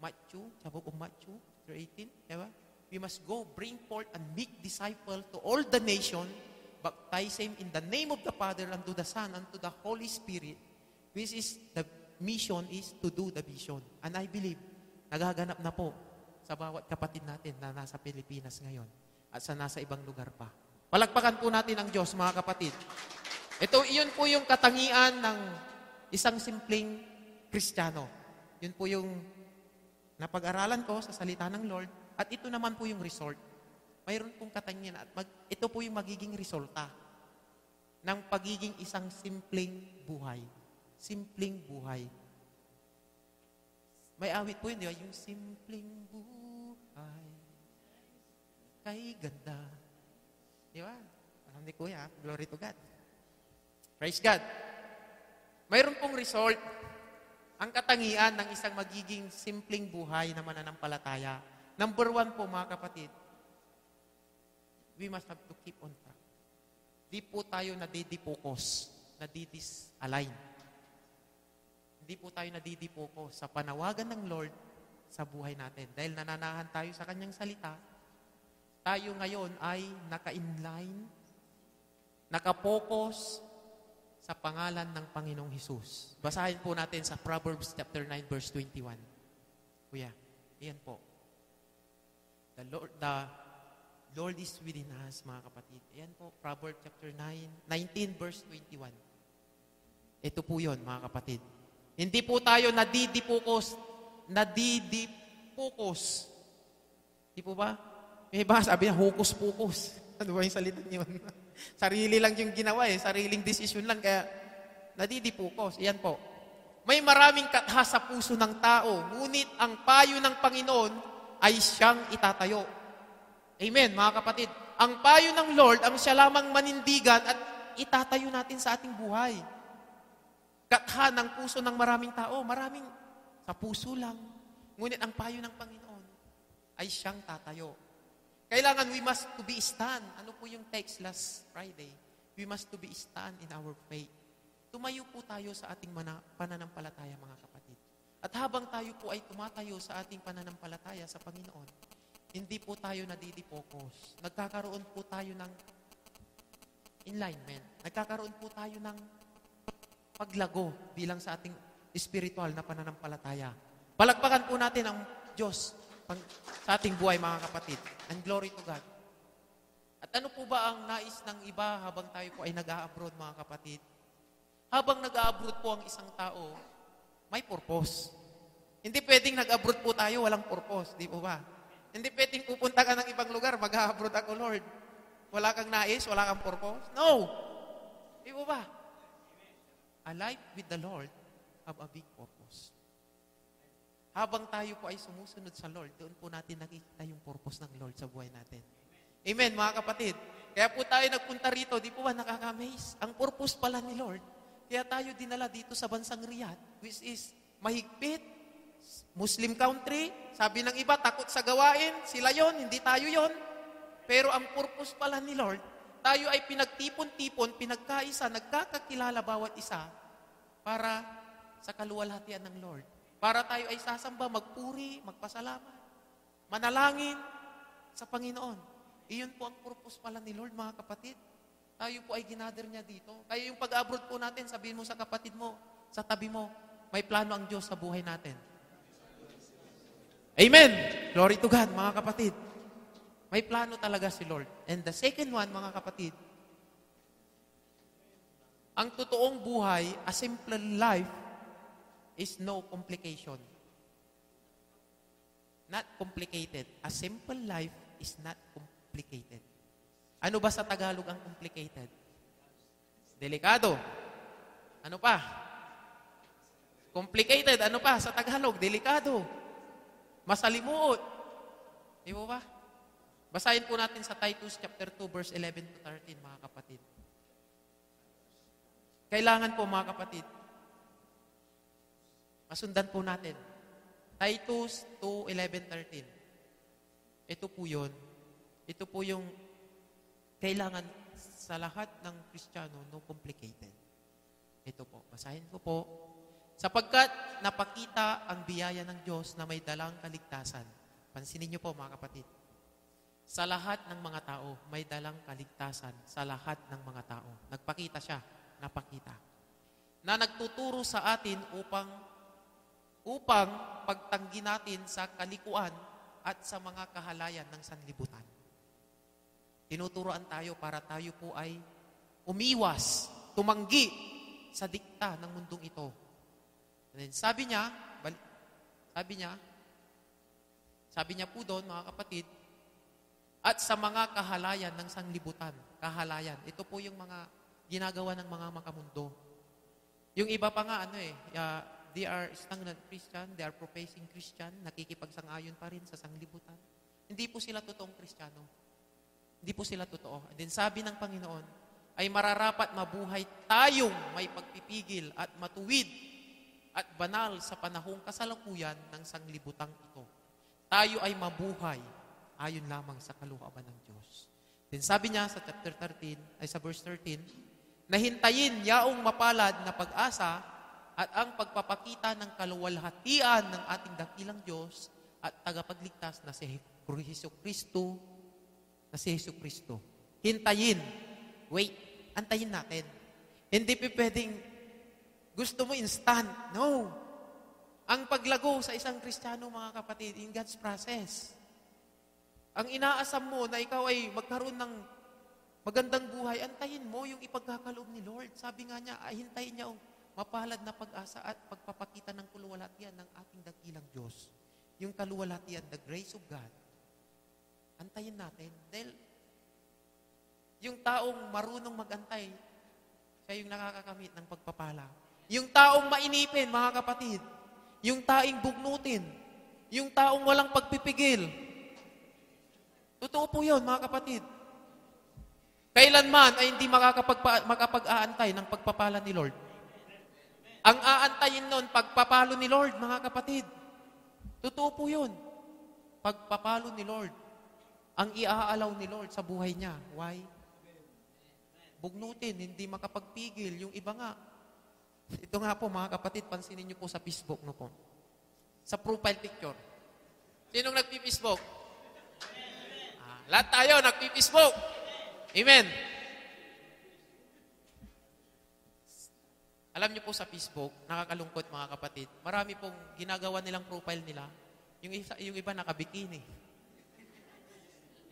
Speaker 1: Matthew, sa book of Matthew, chapter 18, diba? We must go, bring forth, and make disciple to all the nation, baptize him in the name of the Father, and to the Son, and to the Holy Spirit, which is the mission is to do the vision. And I believe, nagaganap na po sa bawat kapatid natin na nasa Pilipinas ngayon at sa nasa ibang lugar pa. Palakpakan po natin ang Diyos, mga kapatid. Iyon po yung katangian ng isang simpleng Kristiyano. Yun po yung napag-aralan ko sa salita ng Lord. At ito naman po yung result. Mayroon pong katangian at ito po yung magiging resulta ng pagiging isang simpleng buhay. Simpleng buhay. May awit po yun, di ba? Yung simpleng buhay kay ganda. Di ba? Alam ni Kuya, glory to God. Praise God. Mayroon pong result ang katangian ng isang magiging simpleng buhay na mananampalataya. Number 1 po, mga kapatid, we must have to keep on track. Di po tayo nadidipokos, nadidisalign. Hindi po tayo nadidipokos sa panawagan ng Lord sa buhay natin. Dahil nananahan tayo sa Kanyang salita, tayo ngayon ay naka-inline, nakapokus sa pangalan ng Panginoong Hesus. Basahin po natin sa Proverbs chapter 9, verse 21. Kuya, iyan po. The Lord is within us, mga kapatid. Ayan po, Proverbs chapter 19, verse 21. Ito po yun, mga kapatid. Hindi po tayo nadidipokos. Hindi po ba? May iba sabi niya, hokus-pokus. Ano ba yung salita niyo? Sarili lang yung ginawa sariling desisyon lang, kaya nadidipokos. Ayan po. May maraming katha sa puso ng tao, ngunit ang payo ng Panginoon ay siyang itatayo. Amen, mga kapatid. Ang payo ng Lord, ang siya lamang manindigan at itatayo natin sa ating buhay. Katha ng puso ng maraming tao, maraming sa puso lang. Ngunit ang payo ng Panginoon ay siyang tatayo. Kailangan we must to be stand. Ano po yung text last Friday? We must to be stand in our faith. Tumayo po tayo sa ating pananampalataya, mga kapatid. At habang tayo po ay tumatayo sa ating pananampalataya sa Panginoon, hindi po tayo nadidipokos. Nagkakaroon po tayo ng alignment. Nagkakaroon po tayo ng paglago bilang sa ating spiritual na pananampalataya. Palakpakan po natin ang Diyos sa ating buhay, mga kapatid. And glory to God. At ano po ba ang nais ng iba habang tayo po ay nag-a-abroad, mga kapatid? Habang nag-a-abroad po ang isang tao, may purpose. Hindi pwedeng nag-abroad po tayo, walang purpose. Di po ba? Hindi pwedeng pupunta ka ng ibang lugar, mag-a-abroad ako, Lord. Wala kang nais, wala kang purpose? No! Di po ba? A life with the Lord have a big purpose. Habang tayo po ay sumusunod sa Lord, doon po natin nakikita yung purpose ng Lord sa buhay natin. Amen, mga kapatid. Kaya po tayo nagpunta rito, di po ba nakaka-amaze? Ang purpose pala ni Lord. Kaya tayo dinala dito sa bansang Riyadh, which is mahigpit, Muslim country. Sabi ng iba, takot sa gawain. Sila yon, hindi tayo yon. Pero ang purpose pala ni Lord, tayo ay pinagtipon-tipon, pinagkaisa, nagkakakilala bawat isa para sa kaluwalhatian ng Lord. Para tayo ay sasamba, magpuri, magpasalamat, manalangin sa Panginoon. Iyon po ang purpose pala ni Lord, mga kapatid. Tayo po ay ginather niya dito. Kaya yung pag-abroad po natin, sabihin mo sa kapatid mo, sa tabi mo, may plano ang Diyos sa buhay natin. Amen! Glory to God, mga kapatid. May plano talaga si Lord. And the second one, mga kapatid, ang totoong buhay, a simple life, is no complication. Not complicated. A simple life is not complicated. Ano ba sa Tagalog ang complicated? Delikado. Ano pa? Complicated. Ano pa sa Tagalog? Delikado. Masalimuot. Di ba ba? Basahin po natin sa Titus chapter 2 verse 11 to 13, mga kapatid. Kailangan po, mga kapatid, masundan po natin. Titus 2:11-13. Ito po yun. Ito po yung kailangan sa lahat ng Kristiyano, no complicated. Ito po, basahin ko po. Sapagkat napakita ang biyaya ng Diyos na may dalang kaligtasan. Pansinin niyo po mga kapatid. Sa lahat ng mga tao, may dalang kaligtasan sa lahat ng mga tao. Nagpakita siya, napakita. Na nagtuturo sa atin upang pagtanggi natin sa kalikuan at sa mga kahalayan ng sanlibutan. Tinuturoan tayo para tayo po ay umiwas, tumanggi sa dikta ng mundong ito. And then, sabi niya po doon, mga kapatid, at sa mga kahalayan ng sanlibutan. Kahalayan. Ito po yung mga ginagawa ng mga makamundo. Yung iba pa nga, they are stagnant Christian, they are professing Christian, nakikipagsang-ayon pa rin sa sanglibutan. Hindi po sila totoong Kristiyano. Hindi po sila totoo. And then sabi ng Panginoon, ay mararapat mabuhay tayong may pagpipigil at matuwid at banal sa panahong kasalukuyan ng sanglibutang ito. Tayo ay mabuhay ayon lamang sa kalooban ng Diyos. Then sabi niya sa verse 13, nahintayin yaong mapalad na pag-asa at ang pagpapakita ng kaluwalhatian ng ating dakilang Diyos at tagapagligtas na si Hesus Kristo. Hintayin. Wait. Antayin natin. Hindi pwedeng gusto mo instant. No. Ang paglago sa isang Kristiyano, mga kapatid, in God's process. Ang inaasam mo na ikaw ay magkaroon ng magandang buhay, antayin mo yung ipagkakaloob ni Lord. Sabi nga niya, hintayin niya ang mapalad na pag-asa at pagpapakita ng kaluwalhatian ng ating dakilang Diyos. Yung kaluwalhatian, the grace of God. Antayin natin. Dahil yung taong marunong mag-antay, siya yung nakakakamit ng pagpapala. Yung taong mainipin, mga kapatid. Yung taing bugnutin. Yung taong walang pagpipigil. Totoo po yun, mga kapatid. Kailanman ay hindi makapag-aantay ng pagpapala ni Lord. Ang aantayin nun, pagpapalo ni Lord, mga kapatid. Totoo po yun. Pagpapalo ni Lord. Ang iaalaw ni Lord sa buhay niya. Why? Bugnutin, hindi makapagpigil. Yung iba nga. Ito nga po, mga kapatid, pansinin niyo po sa Facebook, no po. Sa profile picture. Sinong nagpi-Facebook? Lahat tayo, nagpi-Facebook. Amen. Alam niyo po sa Facebook, nakakalungkot mga kapatid, marami pong ginagawa nilang profile nila, yung iba nakabikini.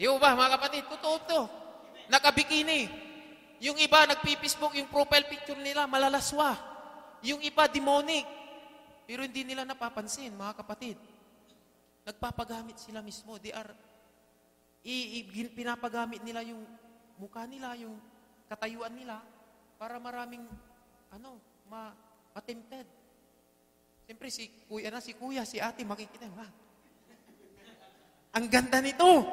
Speaker 1: Yung ba, mga kapatid, totoo to. Nakabikini. Yung iba, nagpi-Facebook, yung profile picture nila, malalaswa. Yung iba, demonic. Pero hindi nila napapansin, mga kapatid. Nagpapagamit sila mismo. They are, pinapagamit nila yung mukha nila, yung katayuan nila, para maraming, ma-tempted. Siyempre, si kuya, si ate, makikita, ang ganda nito!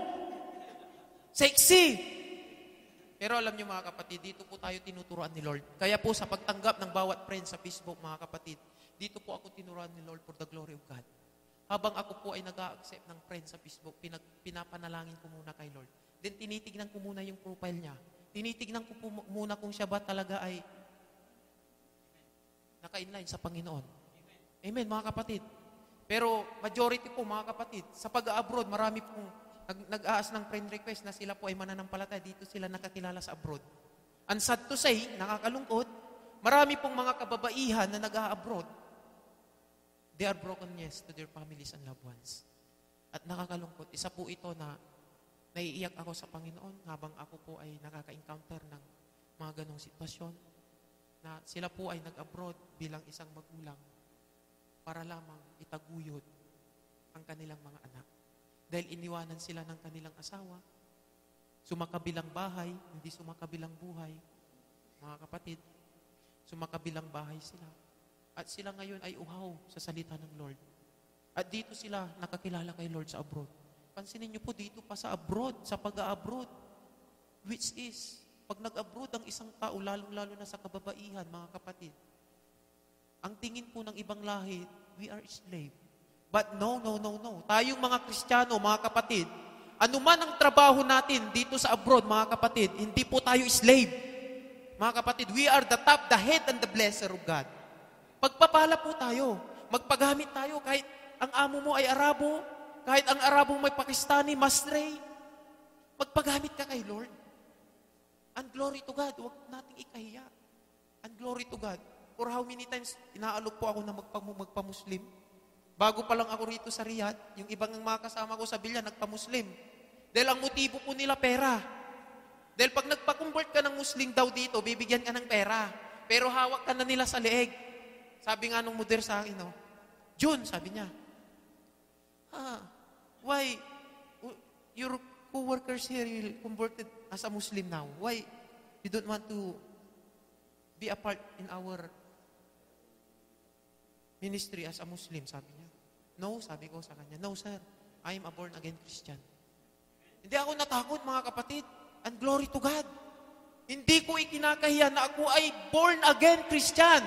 Speaker 1: Sexy! Pero alam niyo mga kapatid, dito po tayo tinuturuan ni Lord. Kaya po sa pagtanggap ng bawat friend sa Facebook, mga kapatid, dito po ako tinuruan ni Lord for the glory of God. Habang ako po ay nag-a-accept ng friend sa Facebook, pinapanalangin ko muna kay Lord. Then tinitignan ko muna yung profile niya. Tinitignan ko po muna kung siya ba talaga ay naka-inline sa Panginoon. Amen, mga kapatid. Pero majority po, mga kapatid, sa pag-abroad, marami pong nag-aas ng friend request na sila po ay mananampalataya. Dito sila nakakilala sa abroad. And sad to say, nakakalungkot, marami pong mga kababaihan na nag-a-abroad. They are brokenness to their families and loved ones. At nakakalungkot, isa po ito na naiiyak ako sa Panginoon habang ako po ay nakaka-encounter ng mga ganong sitwasyon na sila po ay nag-abroad bilang isang magulang para lamang itaguyod ang kanilang mga anak. Dahil iniwanan sila ng kanilang asawa, sumakabilang bahay, hindi sumakabilang buhay. Mga kapatid, sumakabilang bahay sila. At sila ngayon ay uhaw sa salita ng Lord. At dito sila nakakilala kay Lord sa abroad. Pansinin niyo po dito pa sa abroad, sa pag-a-abroad. Which is, pag nag-abroad ang isang tao, lalong-lalo na sa kababaihan, mga kapatid, ang tingin po ng ibang lahi, we are slave. But no. Tayong mga Kristiyano, mga kapatid, anuman ang trabaho natin dito sa abroad, mga kapatid, hindi po tayo slave. Mga kapatid, we are the top, the head, and the blesser of God. Magpapala po tayo. Magpagamit tayo kahit ang amo mo ay Arabo, kahit ang Arabo may Pakistani, Masray. Magpagamit ka kay Lord. And glory to God, huwag nating ikahiya. And glory to God. For how many times inaalok po ako na magpa-Muslim? Bago pa lang ako rito sa Riyadh, yung ibang mga kasama ko sa Bilya, nagpa-Muslim. Dahil ang motibo po nila pera. Dahil pag nagpa-convert ka ng Muslim daw dito, bibigyan ka ng pera. Pero hawak ka na nila sa leeg. Sabi nga nung mudir sa akin, Jun, sabi niya, why your co-workers here converted as a Muslim now? Why you don't want to be a part in our ministry as a Muslim? Sabi niya. No, sabi ko sa kanya, no sir, I am a born-again Christian. Hindi ako natakot mga kapatid. And glory to God. Hindi ko ikinakahiya na ako ay born-again Christian.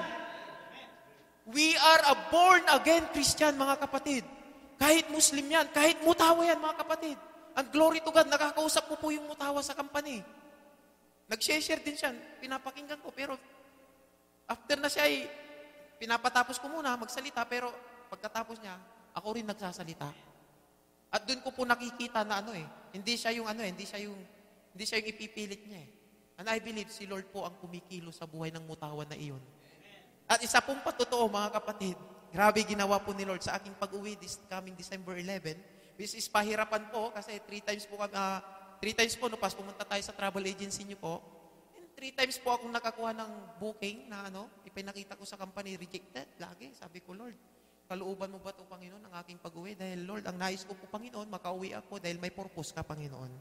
Speaker 1: We are a born-again Christian, mga kapatid. Kahit Muslim yan, kahit mutawa yan, mga kapatid. And glory to God, nakakausap ko po yung mutawa sa company. Nag-share din siya, pinapakinggan ko, pero after na siya ay, pinapatapos ko muna magsalita, pero pagkatapos niya, ako rin nagsasalita. At doon ko po nakikita na hindi siya yung ipipilit niya eh. And I believe si Lord po ang kumikilo sa buhay ng mutawan na iyon. At isa pong patotoo, mga kapatid, grabe ginawa po ni Lord sa aking pag-uwi this coming December 11, which is pahirapan po kasi 3 times po pumunta tayo sa travel agency niyo po. And 3 times po akong nakakuha ng booking na ipinakita ko sa company, rejected lagi. Sabi ko, Lord, kalooban mo ba ito, Panginoon, ang aking pag-uwi? Dahil, Lord, ang nais ko po, Panginoon, makauwi ako dahil may purpose ka, Panginoon,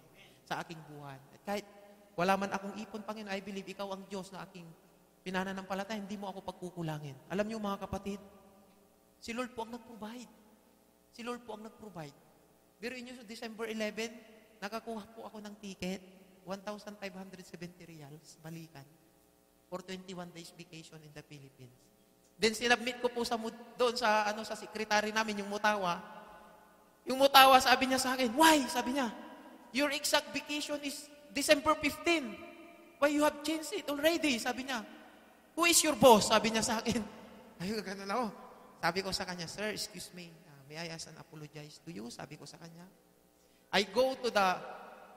Speaker 1: sa aking buhay. At kahit wala man akong ipon, Panginoon, I believe ikaw ang Diyos na aking pinananampalataya, hindi mo ako pagkukulangin. Alam niyo, mga kapatid, si Lord po ang nag-provide. Si Lord po ang nag-provide. Biruin niyo, sa December 11, nakakuha po ako ng ticket, 1,570 reals, balikan, for 21 days vacation in the Philippines. Then sinabmit ko po doon sa secretary namin, yung mutawa. Yung mutawa, sabi niya sa akin, why? Sabi niya, your exact vacation is December 15. Why you have changed it already? Sabi niya, who is your boss? Sabi niya sa akin. Ayun, ganun ako. Sabi ko sa kanya, sir, excuse me, may I ask and apologize to you? Sabi ko sa kanya. I go to the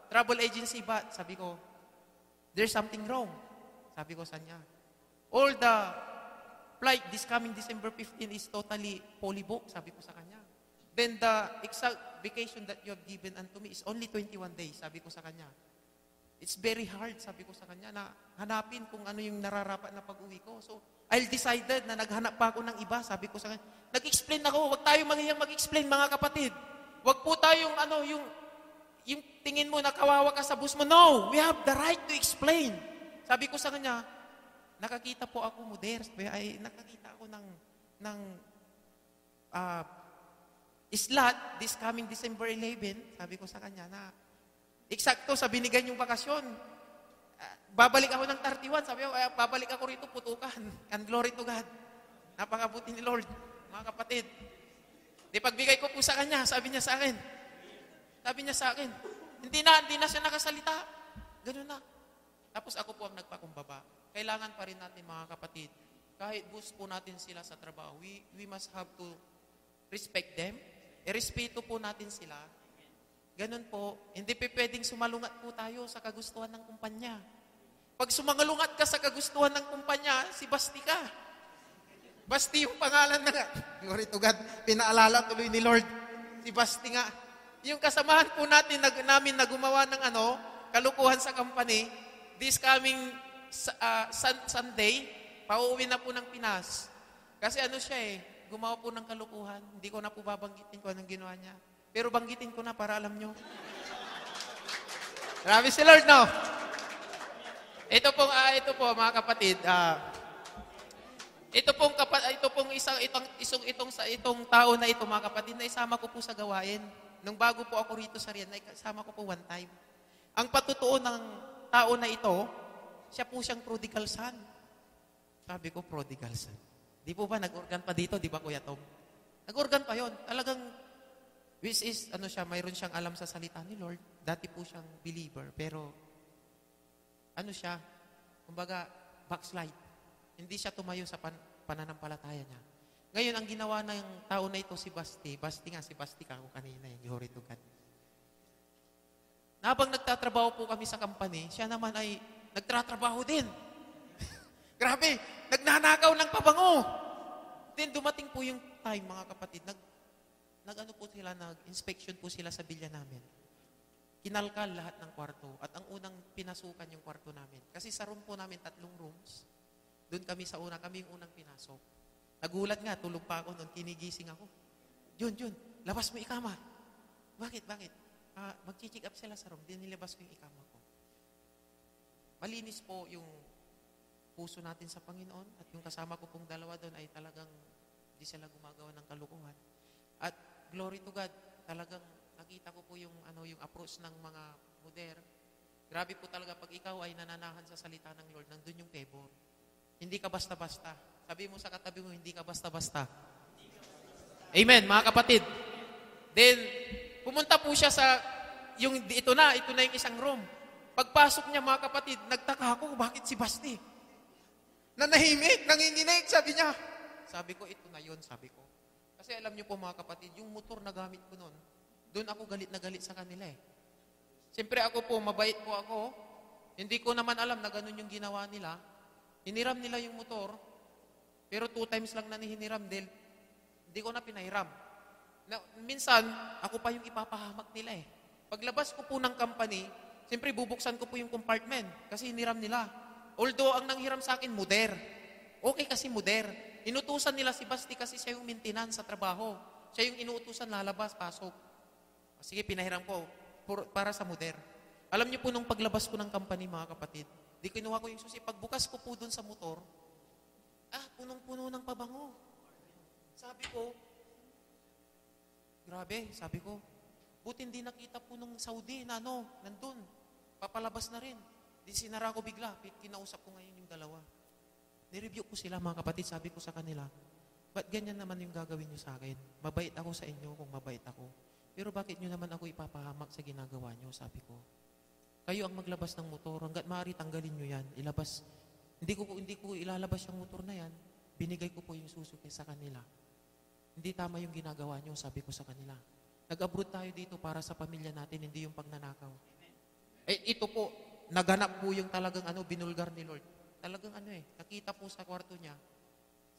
Speaker 1: travel agency, but sabi ko, there's something wrong. Sabi ko sa kanya. All the flight this coming December 15 is totally fully booked, sabi ko sa kanya. Then the exact vacation that you have given unto me is only 21 days, sabi ko sa kanya. It's very hard, sabi ko sa kanya, na hanapin kung ano yung nararapat na pag-uwi ko. So, I decided na naghanap pa ako ng iba, sabi ko sa kanya. Nag-explain ako, wag tayo maghihang mag-explain, mga kapatid. Wag po tayong yung tingin mo na kawawa ka sa bus mo. No, we have the right to explain. Sabi ko sa kanya, nakakita po ako, Muder, nakakita ako ng slot this coming December 11, sabi ko sa kanya na eksakto sa binigay niyong bakasyon. Babalik ako ng 31, sabi ko, babalik ako rito, putukan. And glory to God. Napakabuti ni Lord, mga kapatid. Di pagbigay ko po sa kanya, sabi niya sa akin, hindi na siya nakasalita. Ganun na. Tapos ako po ang nagpakumbaba. Kailangan pa rin natin, mga kapatid, kahit boost po natin sila sa trabaho, we must have to respect them. Irespeto po natin sila. Ganun po, hindi pwedeng sumalungat po tayo sa kagustuhan ng kumpanya. Pag sumalungat ka sa kagustuhan ng kumpanya, si Basti ka. Basti yung pangalan na, glory to God, pinaalala tuloy ni Lord. Si Basti nga. Yung kasamahan po namin na gumawa ng kalukuhan sa company, this coming Sunday, pauwi na po ng Pinas. Kasi siya gumawa po ng kalukuhan. Hindi ko na po babanggitin ko anong ginawa niya. Pero banggitin ko na para alam nyo. Grabe si Lord, no? Ito po mga kapatid, itong tao na ito, mga kapatid, na isama ko po sa gawain. Nung bago po ako rito sa Riyadh, isama ko po one time. Ang patutuo ng tao na ito, siya po siyang prodigal son. Sabi ko, prodigal son. Di po ba nag-organ pa dito, di ba Kuya Tom? Nag-organ pa yon. Talagang, which is, mayroon siyang alam sa salita ni Lord. Dati po siyang believer, pero, kumbaga, backslide. Hindi siya tumayo sa pananampalataya niya. Ngayon, ang ginawa ng tao na ito, si Basti ka ako kanina, glory to God. Habang nagtatrabaho po kami sa company, siya naman ay nagtatrabaho din. Grabe, nagnanakaw ng pabango. Then dumating po yung time, mga kapatid, nag-inspection po sila sa bilya namin. Kinalkal lahat ng kwarto at ang unang pinasukan yung kwarto namin. Kasi sa room po namin, 3 rooms. Doon kami yung unang pinasok. Nagulat nga, tulog pa ako noon, kinigising ako. Jun, labas mo ikama. Bakit? Mag-check up sila sa room, dinilabas ko yung ikama ko. Malinis po yung puso natin sa Panginoon at yung kasama ko pong dalawa doon ay talagang di sila gumagawa ng kalukuhan. At glory to God, talagang nakita ko po yung approach ng mga moder. Grabe po talaga pag ikaw ay nananahan sa salita ng Lord, nandun yung favor. Hindi ka basta-basta. Sabi mo sa katabi mo, hindi ka basta-basta. Amen, mga kapatid. Then, pumunta po siya ito na yung isang room. Pagpasok niya, mga kapatid, nagtaka ako, bakit si Basti? Nanahimik, nanginginig, sabi niya. Sabi ko, ito na yun, sabi ko. Kasi alam niyo po, mga kapatid, yung motor na gamit ko noon, doon ako galit na galit sa kanila eh. Siyempre ako po, mabait po ako. Hindi ko naman alam na ganun yung ginawa nila. Hiniram nila yung motor, pero 2 times lang na hiniram dahil hindi ko na pinahiram. Minsan, ako pa yung ipapahamak nila eh. Paglabas ko po ng company, siyempre bubuksan ko po yung compartment kasi hiniram nila. Although ang nanghiram sa akin, moder. Okay kasi moder. Inutusan nila si Basti kasi siya yung maintenance sa trabaho. Siya yung inuutusan lalabas, pasok. Sige, pinahiram ko para sa moder. Alam niyo po nung paglabas ko ng company, mga kapatid, di kinuha ko yung susi. Pagbukas ko po dun sa motor, punong-puno ng pabango. Sabi ko, grabe, buti hindi nakita po nung Saudi na nandun. Papalabas na rin. Di sinara ko bigla. Kinausap ko ngayon yung dalawa. Nireview ko sila, mga kapatid. Sabi ko sa kanila, ba't ganyan naman yung gagawin nyo sa akin? Mabait ako sa inyo kung mabait ako. Pero bakit nyo naman ako ipapahamak sa ginagawa nyo? Sabi ko. Kayo ang maglabas ng motor. Hanggat maaari, tanggalin nyo yan. Ilabas. Hindi ko ilalabas yung motor na yan. Binigay ko po yung susuki sa kanila. Hindi tama yung ginagawa nyo, sabi ko sa kanila. Nag-abroad tayo dito para sa pamilya natin, hindi yung pagnanakaw. Ito po, naganap po yung talagang binulgar ni Lord. Talagang nakita po sa kwarto niya,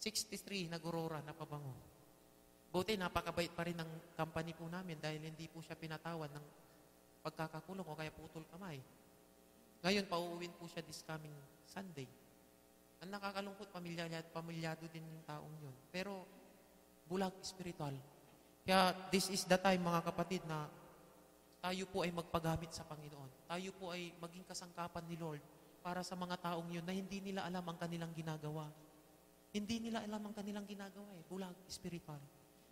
Speaker 1: 63 nag-aurora na pabango. Buti, napakabait pa rin ng company po namin dahil hindi po siya pinatawan ng pagkakakulong o kaya putol kamay. Ngayon, pauuwin po siya this coming Sunday. Ang nakakalungkot, pamilyado din yung taong yun. Pero, bulag spiritual. Kaya, this is the time, mga kapatid, na tayo po ay magpagamit sa Panginoon. Tayo po ay maging kasangkapan ni Lord para sa mga taong yun na hindi nila alam ang kanilang ginagawa. Hindi nila alam ang kanilang ginagawa eh. Bulag spiritual.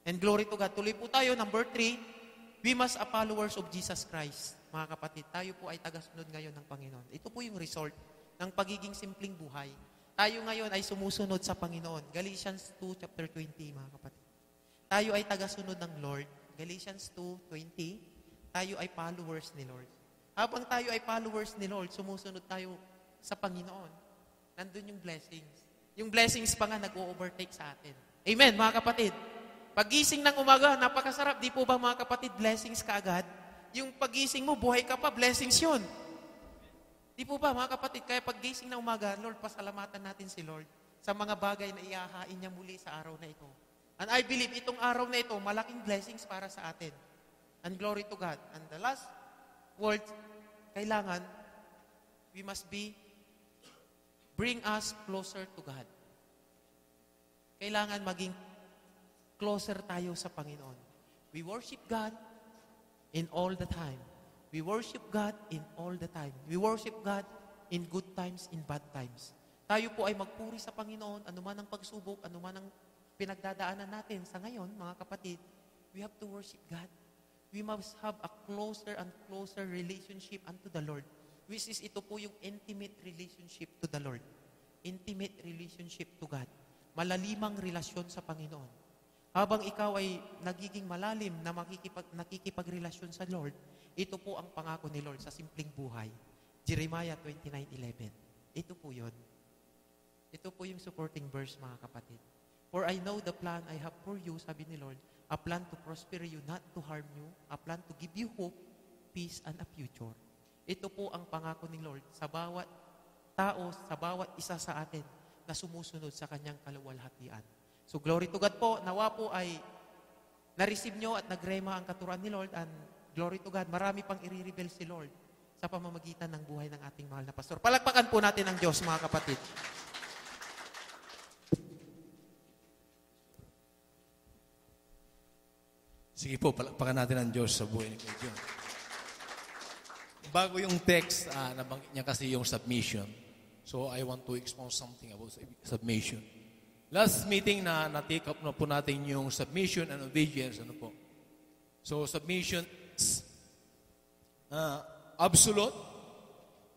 Speaker 1: And glory to God. Tuloy po tayo. Number 3, we must be followers of Jesus Christ. Mga kapatid, tayo po ay tagasunod ngayon ng Panginoon. Ito po yung result ng pagiging simpleng buhay. Tayo ngayon ay sumusunod sa Panginoon. Galatians 2, chapter 20, mga kapatid. Tayo ay tagasunod ng Lord. Galatians 2:20. Tayo ay followers ni Lord. Habang tayo ay followers ni Lord, sumusunod tayo sa Panginoon. Nandun yung blessings. Yung blessings pa nga nag-o-overtake sa atin. Amen, mga kapatid. Pagising ng umaga, napakasarap. Di po ba, mga kapatid, blessings ka agad? Yung pagising mo, buhay ka pa, blessings yun. Di po ba, mga kapatid, kaya paggising ng umaga, Lord, pasalamatan natin si Lord sa mga bagay na iahain niya muli sa araw na ito. And I believe, itong araw na ito, malaking blessings para sa atin. And glory to God. And the last word, kailangan, we must bring us closer to God. Kailangan maging closer tayo sa Panginoon. We worship God in all the time. We worship God in all the time. We worship God in good times, in bad times. Tayo po ay magpuri sa Panginoon, anuman ang pagsubok, anuman ang pinagdadaanan natin sa ngayon, mga kapatid, we have to worship God. We must have a closer and closer relationship unto the Lord. Which is ito po yung intimate relationship to the Lord. Intimate relationship to God. Malalimang relasyon sa Panginoon. Habang ikaw ay nagiging malalim na nakikipagrelasyon sa Lord, ito po ang pangako ni Lord sa simpleng buhay. Jeremiah 29:11. Ito po yun. Ito po yung supporting verse, mga kapatid. For I know the plan I have for you, sabi ni Lord, a plan to prosper you, not to harm you, a plan to give you hope, peace, and a future. Ito po ang pangako ni Lord sa bawat tao, sa bawat isa sa atin na sumusunod sa kanyang kaluwalhatian. So glory to God po, nawa po ay na-receive nyo at nagrema ang katuruan ni Lord, and glory to God, marami pang i-reveal si Lord sa pamamagitan ng buhay ng ating mahal na pastor. Palakpakan po natin ang Diyos, mga kapatid.
Speaker 2: Sige po, palakpakan natin ang Diyos sa buhay ni Kuya John. Bago yung text, nabanggit niya kasi yung submission. So, I want to expound something about submission. Last meeting na-take up na po natin yung submission and obedience. Ano po? So, submission is absolute.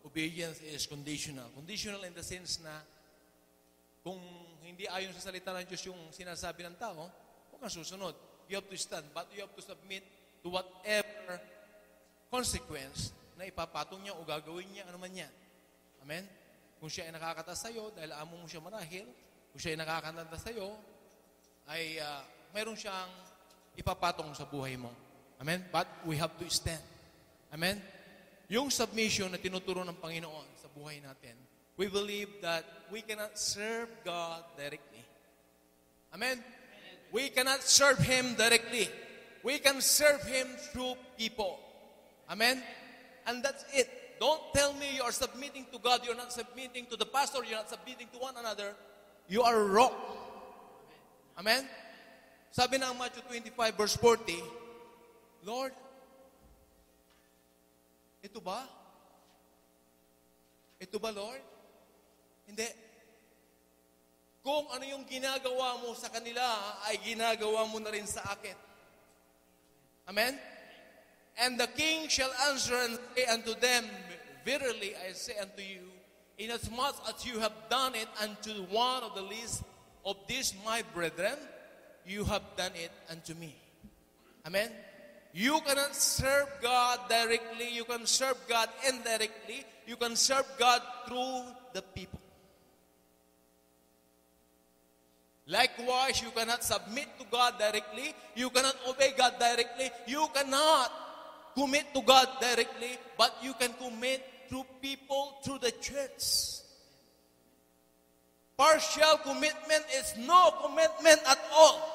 Speaker 2: Obedience is conditional. Conditional in the sense na kung hindi ayon sa salita ng Diyos yung sinasabi ng tao, huwag kang susunod. You have to stand, but you have to submit to whatever consequence na ipapatong niya o gagawin niya, ano man yan. Amen? Kung siya ay nakakatas sa'yo, dahil amo mo siya marahil, kung siya ay nakakanta sa'yo, ay mayroon siyang ipapatong sa buhay mo. Amen? But we have to stand. Amen? Yung submission na tinuturo ng Panginoon sa buhay natin, we believe that we cannot serve God directly. Amen? We cannot serve Him directly. We can serve Him through people. Amen? And that's it. Don't tell me you are submitting to God, you're not submitting to the pastor, you're not submitting to one another. You are wrong. Amen? Sabi ng Matthew 25 verse 40, Lord, ito ba? Ito ba, Lord? Hindi. Kung ano yung ginagawa mo sa kanila, ay ginagawa mo na rin sa akin. Amen? And the king shall answer and say unto them, verily I say unto you, inasmuch as you have done it unto one of the least of these my brethren, you have done it unto me. Amen? You cannot serve God directly. You can serve God indirectly. You can serve God through the people. Likewise, you cannot submit to God directly. You cannot obey God directly. You cannot commit to God directly, but you can commit through people, through the church. Partial commitment is no commitment at all.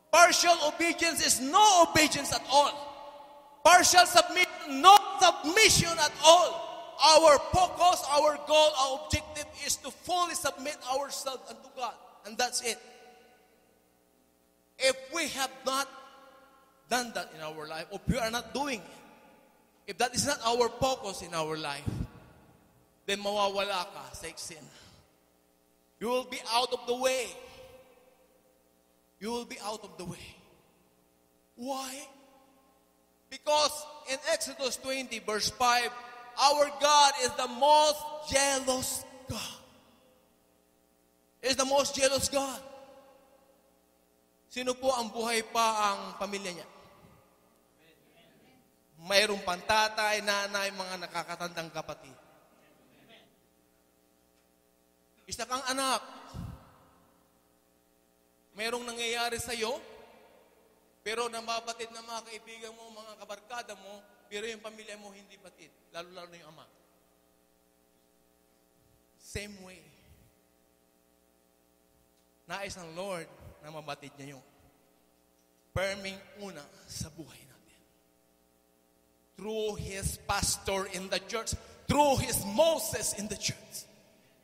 Speaker 2: Partial obedience is no obedience at all. Partial submission, no submission at all. Our focus, our goal, our objective is to fully submit ourselves unto God. And that's it. If we have not done that in our life, or we are not doing it, if that is not our focus in our life, then mawawala ka sa sin. You will be out of the way. You will be out of the way. Why? Because in Exodus 20 verse 5, our God is the most jealous God. Is the most jealous God. Sino po ang buhay pa ang pamilya niya? Mayroong pantatay, nanay, mga nakakatandang kapatid. Isa kang anak. Mayroong nangyayari sa iyo, pero nababatid ng mga kaibigan mo, mga kabarkada mo, pero yung pamilya mo hindi batid, lalo-lalo na yung ama. Same way. Nais ng Lord na mabatid niya yung perming una sa buhay natin. Through His pastor in the church, through His Moses in the church.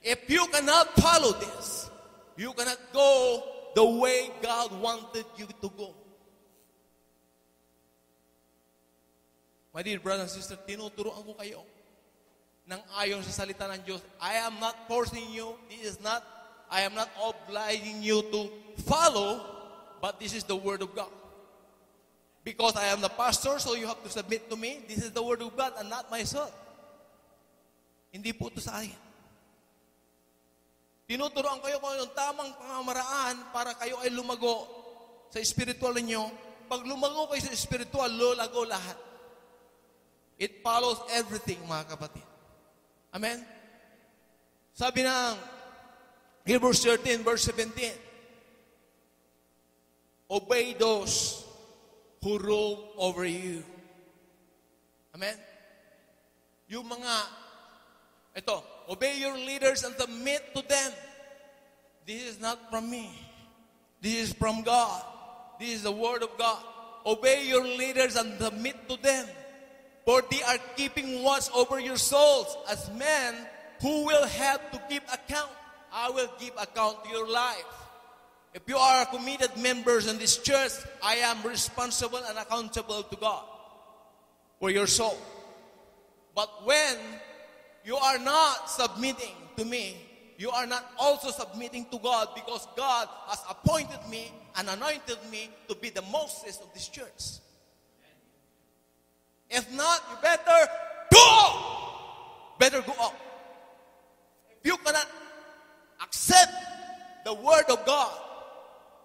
Speaker 2: If you cannot follow this, you cannot go the way God wanted you to go. My dear brother and sister, tinuturoan ko kayo ng ayon sa salita ng Diyos. I am not forcing you. I am not obliging you to follow, but this is the Word of God. Because I am the pastor, so you have to submit to me. This is the Word of God and not myself. Hindi po ito sa akin. Tinuturoan kayo kung yung tamang pamamaraan para kayo ay lumago sa spiritual ninyo. Pag lumago kayo sa spiritual, lulago lahat. It follows everything, mga kapatid. Amen? Sabi ng Hebrews 13, verse 17. Obey those who rule over you. Amen? Yung mga, obey your leaders and submit to them. This is not from me. This is from God. This is the word of God. Obey your leaders and submit to them. For they are keeping watch over your souls as men who will have to give account. I will give account to your life. If you are committed members in this church, I am responsible and accountable to God for your soul. But when you are not submitting to me, you are not also submitting to God, because God has appointed me and anointed me to be the Moses of this church. If not, you better go! Better go up. If you cannot accept the word of God,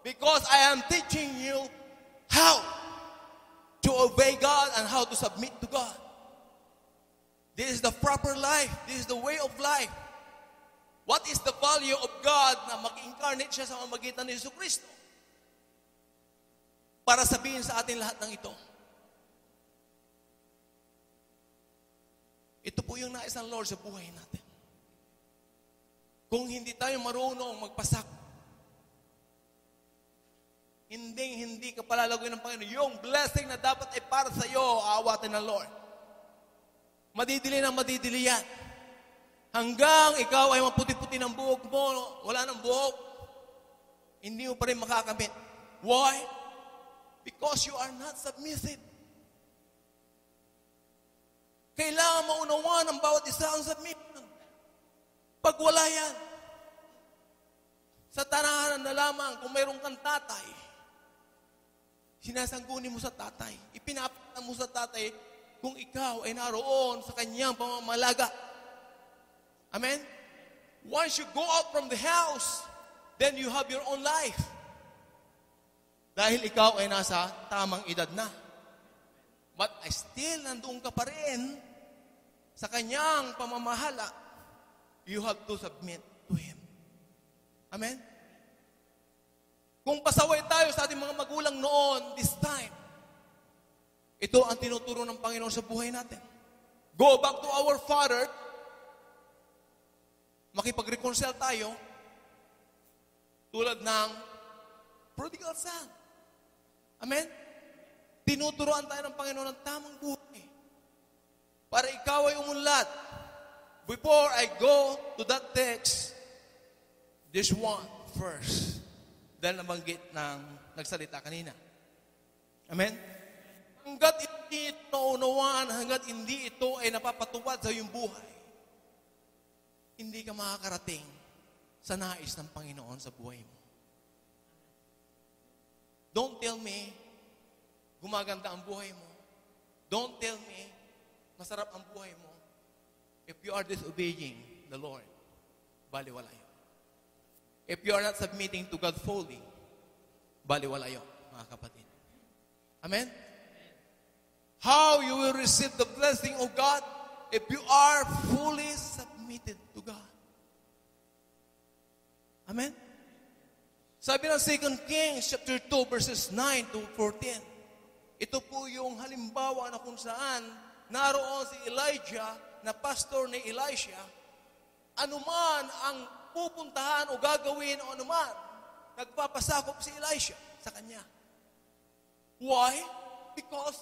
Speaker 2: because I am teaching you how to obey God and how to submit to God. This is the proper life. This is the way of life. What is the value of God na mag-incarnate siya sa pamamagitan ni Jesucristo? Para sabihin sa atin lahat ng ito. Ito po yung nais ng Lord sa buhay natin. Kung hindi tayo marunong magpasak, hindi ka palalagoy ng Panginoon. Yung blessing na dapat ay para sa iyo, aawatin ng Lord. Madidili na madidili yan. Hanggang ikaw ay maputi-puti ng buhok mo, wala ng buhok, hindi mo pa rin makakamit. Why? Because you are not submissive. Kailangan maunawaan ng bawat isa ang submission. Pag wala yan, sa tanahanan na lamang, kung mayroong kang tatay, sinasanggunin mo sa tatay. Ipinapakita mo sa tatay kung ikaw ay naroon sa kanyang pamamalaga. Amen? Once you go out from the house, then you have your own life. Dahil ikaw ay nasa tamang edad na. But still, nandoon ka pa rin sa kanyang pamamahala. You have to submit to Him. Amen? Kung pasaway tayo sa ating mga magulang noon, this time, ito ang tinuturo ng Panginoon sa buhay natin. Go back to our Father, makipag-reconcile tayo, tulad ng prodigal son. Amen? Tinuturoan tayo ng Panginoon ng tamang buhay para ikaw ay umunlad. Before I go to that text, this one first. Dahil nabanggit ng nagsalita kanina. Amen? Hanggat hindi ito naunawaan, hanggat hindi ito ay napapatuwad sa iyong buhay, hindi ka makakarating sa nais ng Panginoon sa buhay mo. Don't tell me gumaganda ang buhay mo. Don't tell me masarap ang buhay mo. If you are disobeying the Lord, baliwala yun. If you are not submitting to God fully, baliwala yun, mga kapatid. Amen? How you will receive the blessing of God if you are fully submitted to God. Amen? Sabi ng 2 Kings chapter 2 verses 9 to 14. Ito po yung halimbawa na kung saan naroon si Elijah na pastor ni Elisha. Anuman ang pupuntahan o gagawin o anuman, nagpapasakop si Elisha sa kanya. Why? Because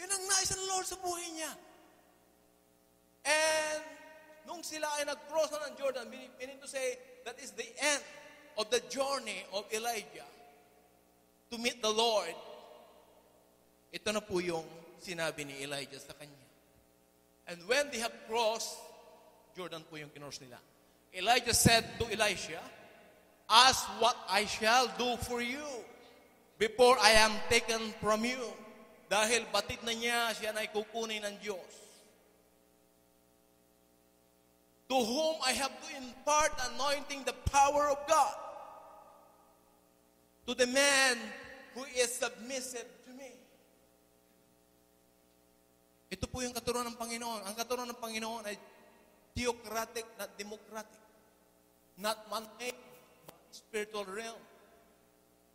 Speaker 2: yun ang nais ng Lord sa buhay niya. And nung sila ay nag-cross na ng Jordan, meaning to say, that is the end of the journey of Elijah to meet the Lord. Ito na po yung sinabi ni Elijah sa kanya. And when they have crossed, Jordan po yung kinross nila. Elijah said to Elisha, ask what I shall do for you before I am taken from you. Dahil batid na niya, siya na ikukunin ng Diyos. To whom I have to impart anointing the power of God. To the man who is submissive to me. Ito po yung katuruan ng Panginoon. Ang katuruan ng Panginoon ay theocratic, not democratic. Not man-made, but spiritual realm.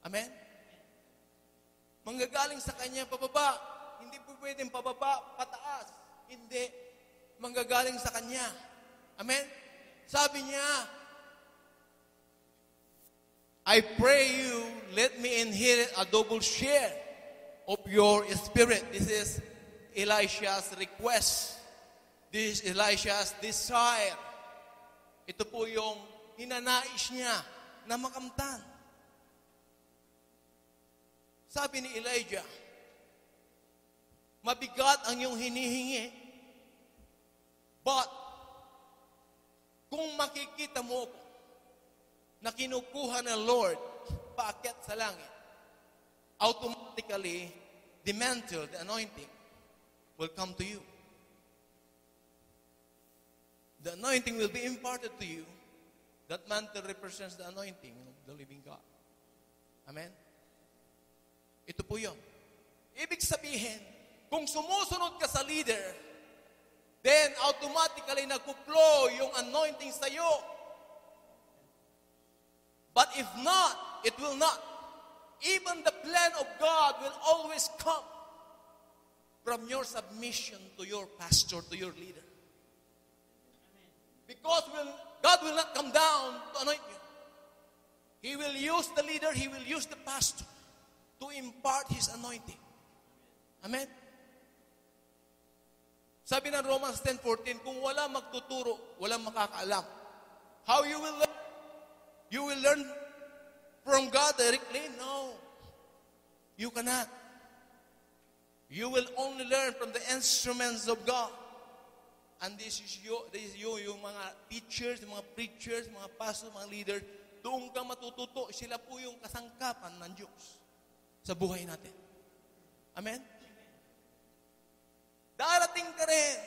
Speaker 2: Amen? Manggagaling sa Kanya pababa. Hindi po pwedeng pababa, pataas. Hindi. Manggagaling sa Kanya. Amen? Sabi niya, I pray you, let me inherit a double share of your spirit. This is Elisha's request. This is Elisha's desire. Ito po yung hinanais niya na makamtan. Sabi ni Elijah, mabigat ang iyong hinihingi, but kung makikita mo ko na kinukuha ng Lord paakyat sa langit, automatically, the mantle, the anointing, will come to you. The anointing will be imparted to you. That mantle represents the anointing of the living God. Amen? Ito po yun. Ibig sabihin, kung sumusunod ka sa leader, then automatically nagpo-flow yung anointing sa iyo. But if not, it will not. Even the plan of God will always come from your submission to your pastor, to your leader. Because God will not come down to anoint you. He will use the leader, He will use the pastor to impart His anointing. Amen? Sabi ng Romans 10:14, kung wala magtuturo, walang makakaalam. How you will learn? You will learn from God directly? No. You cannot. You will only learn from the instruments of God. And this is you, yung mga teachers, mga preachers, mga pastors, mga leaders, doon ka matututo. Sila po yung kasangkapan ng Diyos sa buhay natin. Amen? Darating ka rin.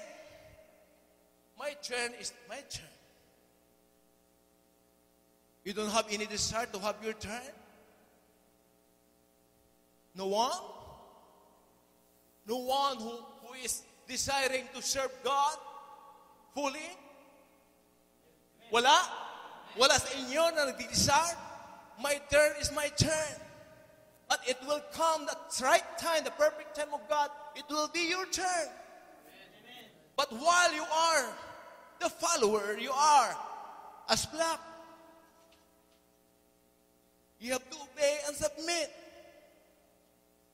Speaker 2: My turn is my turn. You don't have any desire to have your turn? No one? No one who is desiring to serve God fully? Wala? Wala sa inyo na nagdi-desire? My turn is my turn. But it will come the right time, the perfect time of God, it will be your turn. But while you are the follower, you are as black. You have to obey and submit.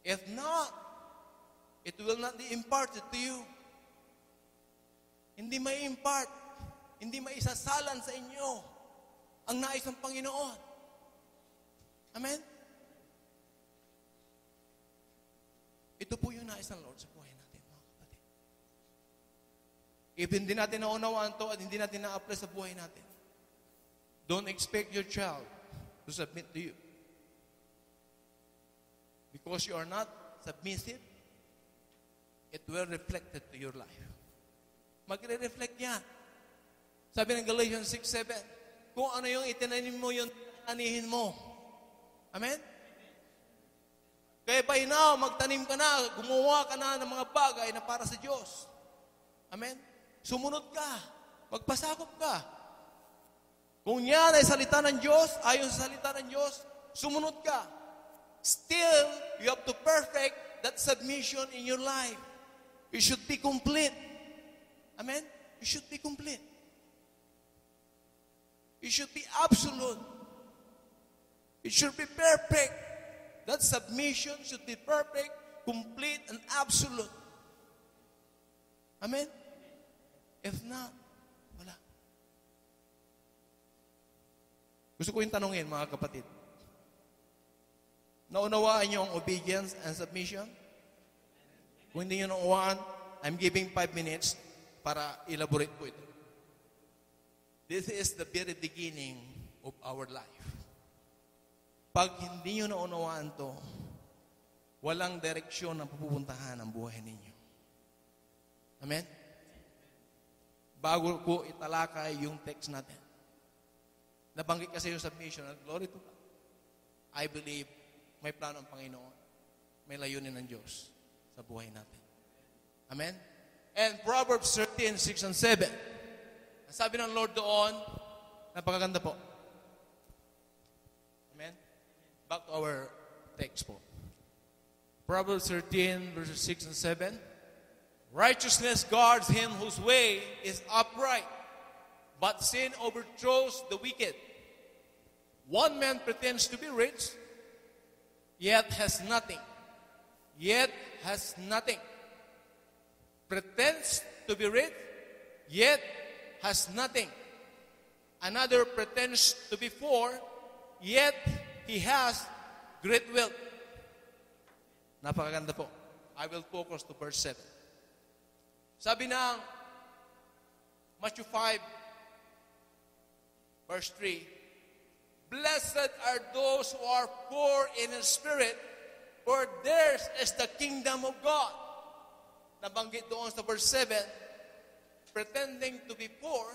Speaker 2: If not, it will not be imparted to you. Hindi may impart, hindi may isasalan sa inyo ang nais ng Panginoon. Amen? Ito po yung nais ng Lord sa buhay natin, mga kapatid. If hindi natin naunawaan to at hindi natin na-apply sa buhay natin, don't expect your child to submit to you. Because you are not submissive, it will reflect it to your life. Magre-reflect yan. Sabi ng Galatians 6:7, kung ano yung itinanim mo, yung anihin mo. Amen? Kaya by now, magtanim ka na, gumawa ka na ng mga bagay na para sa Diyos. Amen? Sumunod ka. Magpasakop ka. Kung yan ay salita ng Diyos, ayon sa salita ng Diyos, sumunod ka. Still, you have to perfect that submission in your life. You should be complete. Amen? You should be complete. You should be absolute. It should be perfect. That submission should be perfect, complete, and absolute. Amen? If not, wala. Gusto ko yung tanongin, mga kapatid. Naunawaan niyo ang obedience and submission? Kung hindi niyo naunawaan, I'm giving 5 minutes para elaborate po ito. This is the very beginning of our life. Pag hindi niyo naunawaan to, walang direksyon na pupuntahan ang buhay ninyo. Amen? Bago ko italakay yung text natin. Nabanggit kasi yung submission. Glory to God. I believe may plano ang Panginoon. May layunin ng Diyos sa buhay natin. Amen? And Proverbs 13:6 and 7. Sabi ng Lord doon, Napakaganda po. Amen? Back to our text po. Proverbs 13, verses 6 and 7. Righteousness guards him whose way is upright, but sin overthrows the wicked. One man pretends to be rich, yet has nothing. Yet has nothing. Pretends to be rich, yet has nothing. Another pretends to be poor, yet he has great wealth. Napakaganda po. I will focus to verse 7. Sabi ng Matthew 5, verse 3, Blessed are those who are poor in spirit, for theirs is the kingdom of God. Nabanggit doon sa verse 7, pretending to be poor,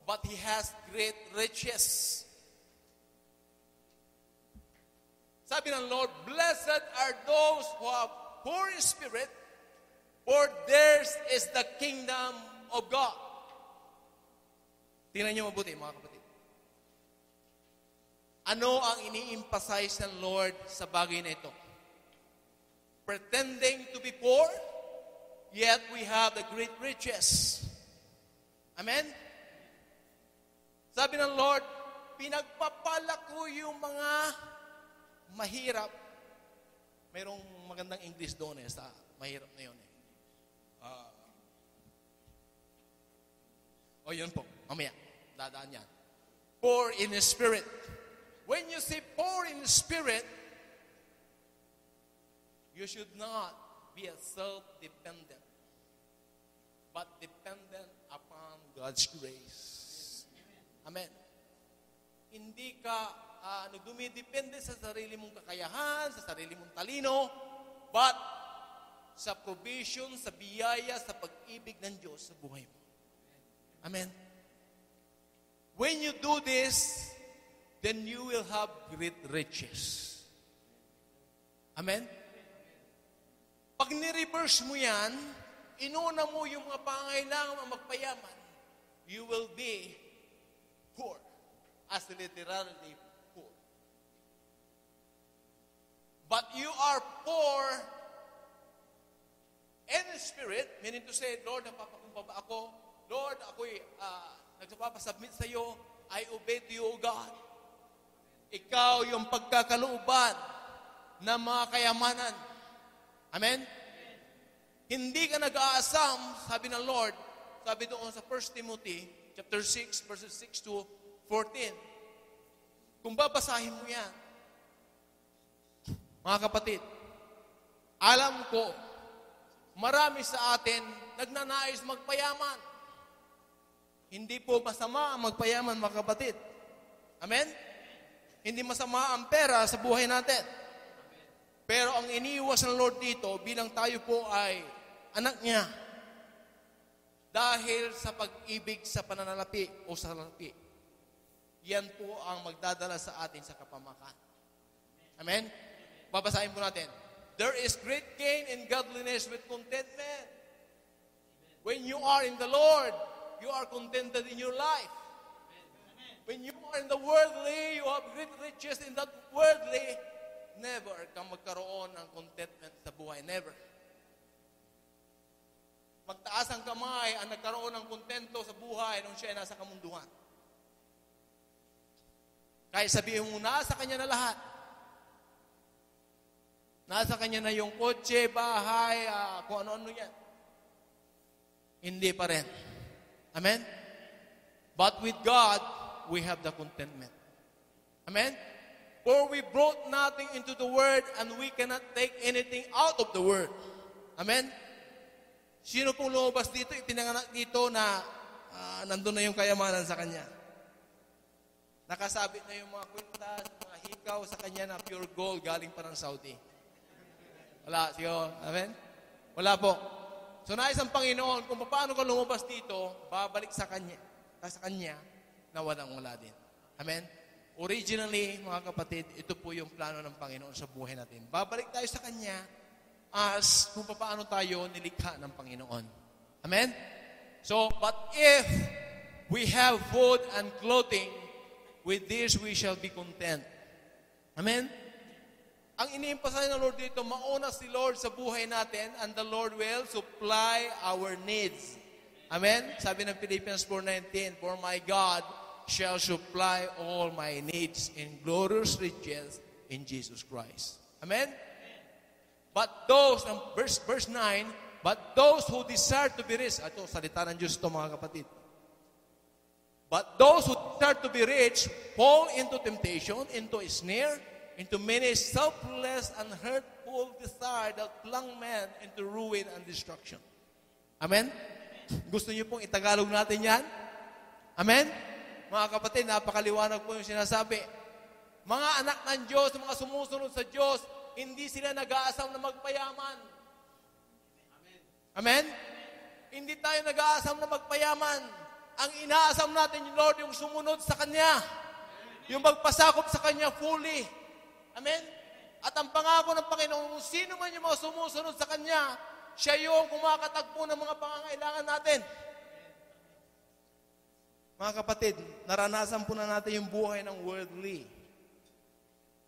Speaker 2: but he has great riches. Sabi ng Lord, Blessed are those who are poor in spirit, for theirs is the kingdom of God. Tingnan niyo mabuti, mga kapatid. Ano ang ini-emphasize ng Lord sa bagay na ito? Pretending to be poor, yet we have the great riches. Amen? Sabi ng Lord, pinagpapalako yung mga mahirap. Mayroong magandang English doon sa mahirap na yun. Yun po. Mamaya. Dadaan yan. Poor in the spirit. When you say poor in the spirit, you should not be a self-dependent, but dependent upon God's grace. Amen. Hindi ka dumidepende sa sarili mong kakayahan, sa sarili mong talino, but sa provision, sa biyaya, sa pag-ibig ng Diyos sa buhay mo. Amen. When you do this, then you will have great riches. Amen? Pag ni-reverse mo yan, inuna mo yung mga pangailangan magpayaman, you will be poor. As literally poor. But you are poor in the spirit, meaning to say, Lord, napapakumbaba ako. Lord, ako'y nagpapasubmit sa iyo. I obey to you, O God. Ikaw yung pagkakalooban ng mga kayamanan. Amen? Hindi ka nag-aasam, sabi ng Lord, sabi doon sa 1 Timothy chapter 6, verses 6 to 14. Kung babasahin mo yan, mga kapatid, alam ko, marami sa atin nagnanais magpayaman. Hindi po masama ang magpayaman, mga kapatid. Amen? Hindi masama ang pera sa buhay natin. Pero ang iniiwas ng Lord dito, bilang tayo po ay anak niya, dahil sa pag-ibig sa pananalapi o sa salapi, yan po ang magdadala sa atin sa kapamakan. Amen? Babasahin po natin. There is great gain in godliness with contentment. When you are in the Lord, you are contented in your life. When you are in the worldly, you have great riches in that worldly, never kang magkaroon ng contentment sa buhay. Never. Magtaas ang kamay ang nagkaroon ng kontento sa buhay nung siya ay nasa kamunduhan. Kahit sabihin mo, nasa kanya na lahat. Nasa kanya na yung kotse, bahay, kung ano-ano yan. Hindi pa rin. Amen? But with God, we have the contentment. Amen? For we brought nothing into the world and we cannot take anything out of the world. Amen? Sino pong lumabas dito, ipinanganak dito na nandun na yung kayamanan sa kanya? Nakasabit na yung mga kwintas, mga hikaw sa kanya na pure gold galing pa ng Saudi. Wala, siyo. Amen? Wala po. So nais ang Panginoon, kung paano ka lumabas dito, babalik sa kanya na walang-wala din. Amen? Originally, mga kapatid, ito po yung plano ng Panginoon sa buhay natin. Babalik tayo sa Kanya as kung paano tayo nilikha ng Panginoon. Amen? So, but if we have food and clothing, With this we shall be content. Amen? Ang ini-emphasize ng Lord dito, mauna si Lord sa buhay natin and the Lord will supply our needs. Amen? Sabi ng Philippians 4:19, for my God shall supply all my needs in glorious riches in Jesus Christ. Amen? But those, verse 9, but those who desire to be rich, ito, salita ng Diyos ito mga kapatid. But those who desire to be rich fall into temptation, into a snare, into many selfless and hurtful desire that plunge man into ruin and destruction. Amen? Gusto niyo pong itagalog natin yan? Amen? Mga kapatid, napakaliwanag po yung sinasabi. Mga anak ng Diyos, mga sumusunod sa Diyos, hindi sila nag-aasam na magpayaman. Amen? Amen? Hindi tayo nag-aasam na magpayaman. Ang inaasam natin yung Lord, yung sumunod sa Kanya. Yung magpasakop sa Kanya fully. Amen? At ang pangako ng Panginoon, kung sino man yung mga sumusunod sa Kanya, siya yung kumakatagpo ng mga pangangailangan natin. Mga kapatid, naranasan po na natin yung buhay ng worldly.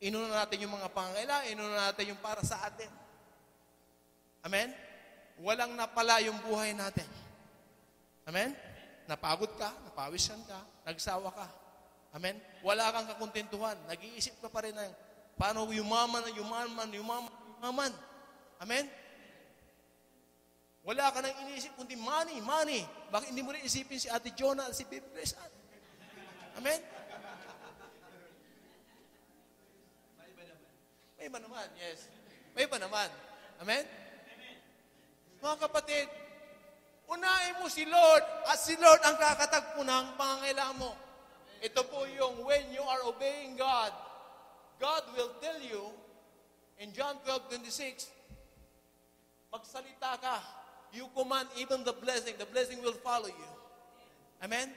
Speaker 2: Inuna natin yung mga pangangailangan, inuna natin yung para sa atin. Amen? Walang napala yung buhay natin. Amen? Napagod ka, napawisan ka, nagsawa ka. Amen? Wala kang kakontentuhan. Nag-iisip ka pa rin ng paano yumaman. Amen? Wala ka nang iniisip kundi money. Bakit hindi mo rin isipin si Ate Jonah at si Baby Grace? Amen? May iba naman, yes. May iba naman. Amen? Mga kapatid, unahin mo si Lord at si Lord ang kakatagpo ng pangangailangan mo. Ito po yung when you are obeying God, God will tell you in John 12:26, magsalita ka. You command even the blessing will follow you. Amen?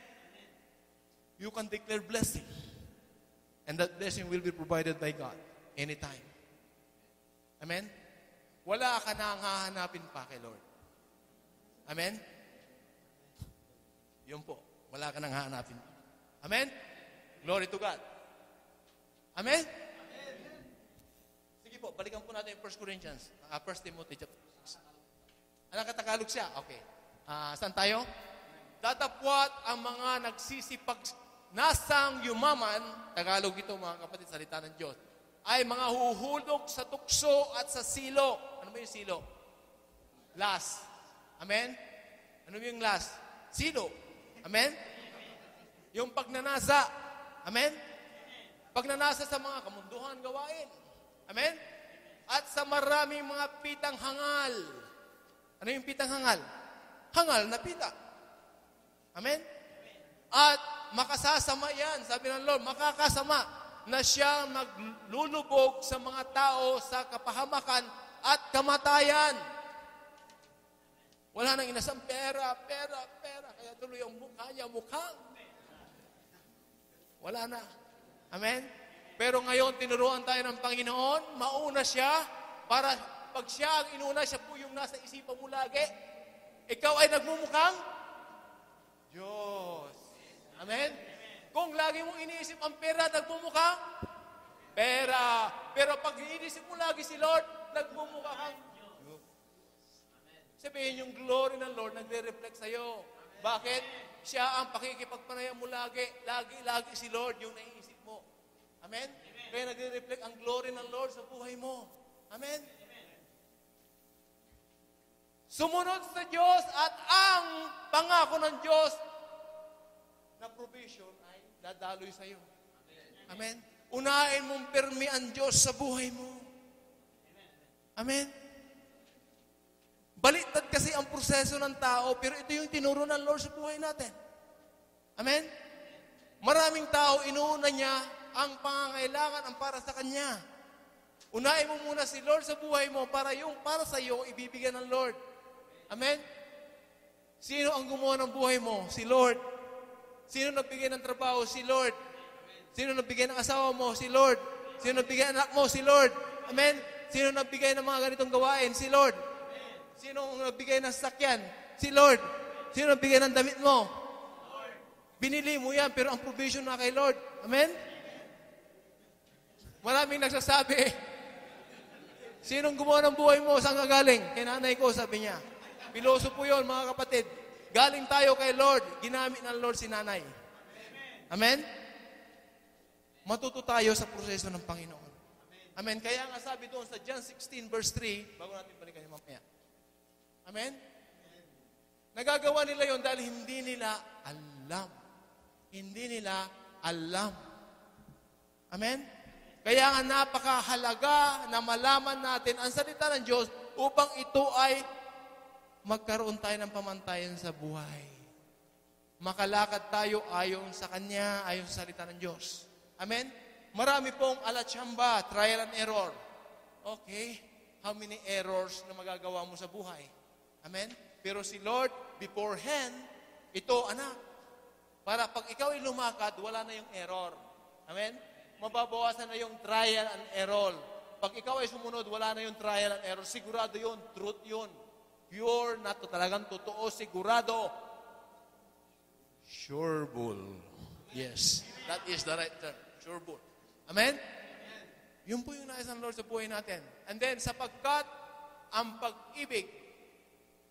Speaker 2: You can declare blessing. And that blessing will be provided by God anytime. Amen? Wala ka na ang hahanapin pa kay Lord. Amen? Yun po. Wala ka nang hahanapin. Amen? Glory to God. Amen? Sige po, balikan po natin yung 1 Corinthians. 1 Timothy chapter 6. Anong katagalog siya? Okay. Saan tayo? Datapwat ang mga nagsisipag nasang yumaman, Tagalog ito mga kapatid, salita ng Diyos, ay mga huhulog sa tukso at sa silo. Ano ba yung silo? Last. Amen? Ano yung last? Silo. Amen? Yung pagnanasa. Amen? Pagnanasa sa mga kamunduhan gawain. Amen? At sa maraming mga pitang hangal. Ano yung pitang hangal? Hangal na pita. Amen? At makasasama yan. Sabi ng Lord, makakasama na siya maglulubog sa mga tao sa kapahamakan at kamatayan. Wala nang inasang pera. Kaya tuloy ang mukha niya, mukhang. Wala na. Amen? Pero ngayon, tinuruan tayo ng Panginoon, mauna siya, para pag siya ang inuna, siya po yung nasa isipan mo lagi. Ikaw ay nagmumukhang Diyos. Amen? Kung lagi mong iniisip ang pera, nagmumukhang pera. Pero pag iniisip mo lagi si Lord, nagmumukha kang Diyos. Sabihin yung glory ng Lord, nagre-reflect sa'yo. Bakit? Siya ang pakikipagpanayam mo lagi. Lagi si Lord yung naiisip mo. Amen? Kaya nagre-reflect ang glory ng Lord sa buhay mo. Amen? Sumunod sa Diyos at ang pangako ng Diyos na provision ay dadaloy sa iyo. Amen? Unahin mong permi ang Diyos sa buhay mo. Amen? Baliktad kasi ang proseso ng tao, pero ito yung tinuro ng Lord sa buhay natin. Amen? Maraming tao, inuuna niya ang pangangailangan ang para sa Kanya. Unahin mo muna si Lord sa buhay mo para yung para sa iyo, ibibigyan ng Lord. Amen? Sino ang gumawa ng buhay mo? Si Lord. Sino nagbigay ng trabaho? Si Lord. Sino nagbigay ng asawa mo? Si Lord. Sino nagbigay ng anak mo? Si Lord. Amen? Sino nagbigay ng mga ganitong gawain? Si Lord. Sino nagbigay ng sasakyan? Si Lord. Sino nagbigay ng damit mo? Binili mo yan, pero ang provision na kay Lord. Amen? Maraming nagsasabi, sinong gumawa ng buhay mo? Saan ka galing? Kay nanay ko, sabi niya. Piloso po yun, mga kapatid. Galing tayo kay Lord. Ginamit ng Lord si nanay. Amen? Matuto tayo sa proseso ng Panginoon. Amen? Kaya nga sabi doon sa John 16 verse 3, bago natin balikan yung mamaya. Amen? Nagagawa nila yon dahil hindi nila alam. Hindi nila alam. Amen? Kaya nga napakahalaga na malaman natin ang salita ng Diyos upang ito ay magkaroon tayo ng pamantayan sa buhay. Makalakad tayo ayon sa Kanya, ayon sa salita ng Diyos. Amen? Marami pong alatsamba, trial and error. Okay, how many errors na magagawa mo sa buhay? Amen? Pero si Lord, beforehand, ito, anak, para pag ikaw ay lumakad, wala na yung error. Amen? Mababawasan na yung trial and error. Pag ikaw ay sumunod, wala na yung trial and error. Sigurado yun, truth yun. Pure na to, talagang totoo, sigurado. Sure bull. Yes, that is the right term. Sure bull. Amen? Yun po yung nais ng Lord sa buhay natin. And then, sapagkat ang pag-ibig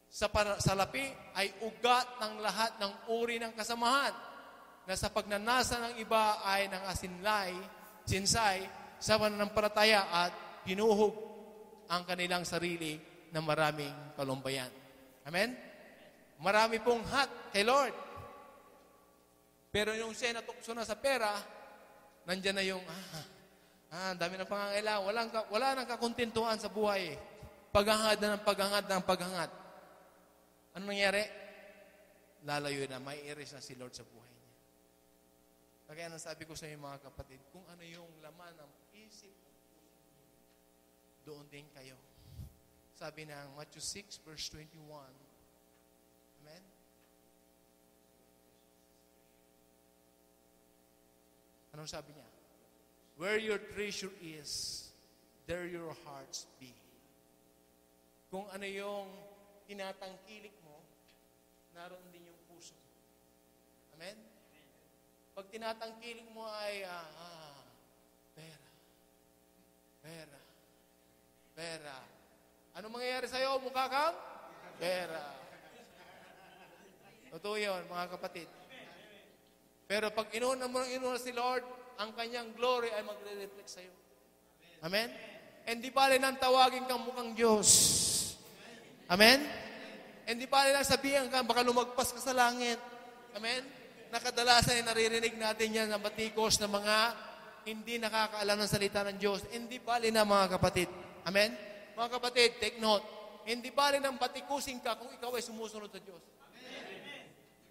Speaker 2: sa lapi ay ugat ng lahat ng uri ng kasamahan na sa pagnanasa ng iba ay ng asinlay, sinsay, sa pananampalataya at pinuhog ang kanilang sarili na maraming kalumbayan. Amen? Marami pong hat kay Lord. Pero yung siya natukso na sa pera, nandyan na yung, dami ng pangangailangan. Wala nang kakontentuhan sa buhay. Paghangad na ng paghangad ng paghangad. Ano nangyari? Lalayo na, may iris na si Lord sa buhay niya. Kaya nang sabi ko sa inyo mga kapatid, kung ano yung laman ng isip, doon din kayo. Sabi ng Matthew 6 verse 21. Amen? Anong sabi niya? Where your treasure is, there your hearts be. Kung ano yung tinatangkilik mo, naroon din yung puso. Amen? Pag tinatangkilik mo ay, pera, pera, pera. Ano mangyayari sa'yo? Mukha kang? Pera. Totoo yun, mga kapatid. Pero pag inuuna mo si Lord, ang kanyang glory ay magre-reflect sa'yo. Amen? Hindi pala nang tawagin kang mukhang Diyos. Amen? Hindi pala lang sabihin ka, baka lumagpas ka sa langit. Amen? Nakadalasan ay naririnig natin yan na batikos na mga hindi nakakaalam ng salita ng Diyos. Hindi pala na mga kapatid. Amen? Mga kapatid, take note. Hindi pala nang batikusin ka kung ikaw ay sumusunod sa Diyos.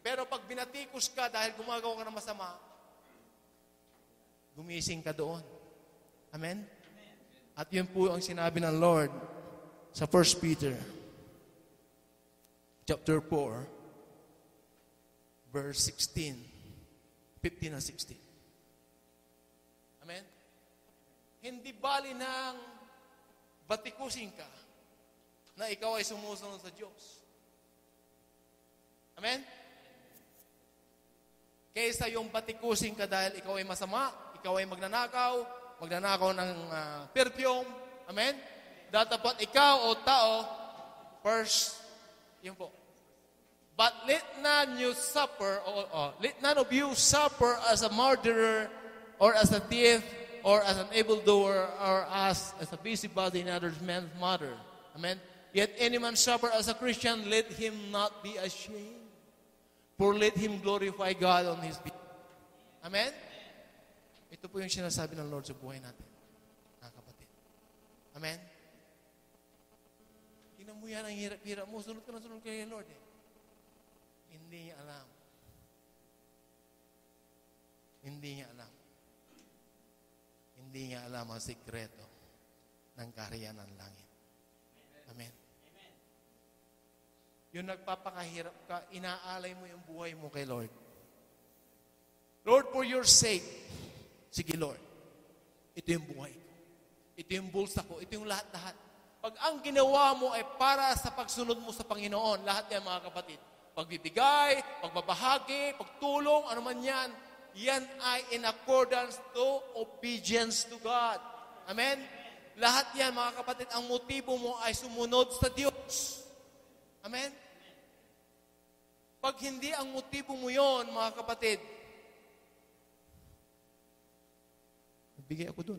Speaker 2: Pero pag binatikos ka dahil gumagawa ka ng masama, gumising ka doon. Amen? At yun po ang sinabi ng Lord sa 1 Peter chapter 4 verse 15 and 16. Amen? Hindi bali nang batikusin ka na ikaw ay sumusunod sa Diyos. Amen? Kaysa yung batikusin ka dahil ikaw ay masama, ikaw ay magnanakaw ng perfume. Amen? Datapat ikaw o tao, first, yun po. But let none of you suffer as a murderer, or as a thief, or as an evildoer, or as a busybody in other men's matter. Amen? Yet any man suffer as a Christian, let him not be ashamed. For let him glorify God on his behalf. Amen? Ito po yung sinasabi ng Lord sa buhay natin, mga kapatid. Amen? Tingnan mo yan ang hirap-hirap mo. Sunod ka kay Lord eh. Hindi niya alam. Hindi niya alam. Hindi niya alam ang sikreto ng kaharian ng langit. Amen? Yung nagpapakahirap ka, inaalay mo yung buhay mo kay Lord. Lord, for your sake, sige Lord, ito yung buhay ko. Ito yung bulsa ko. Ito yung lahat-lahat. Pag ang ginawa mo ay para sa pagsunod mo sa Panginoon, lahat yan mga kapatid, pagbibigay, pagbabahagi, pagtulong, ano man yan, yan ay in accordance to obedience to God. Amen? Lahat yan, mga kapatid, ang motibo mo ay sumunod sa Diyos. Amen? Pag hindi ang motibo mo yon, mga kapatid, bigay ako doon.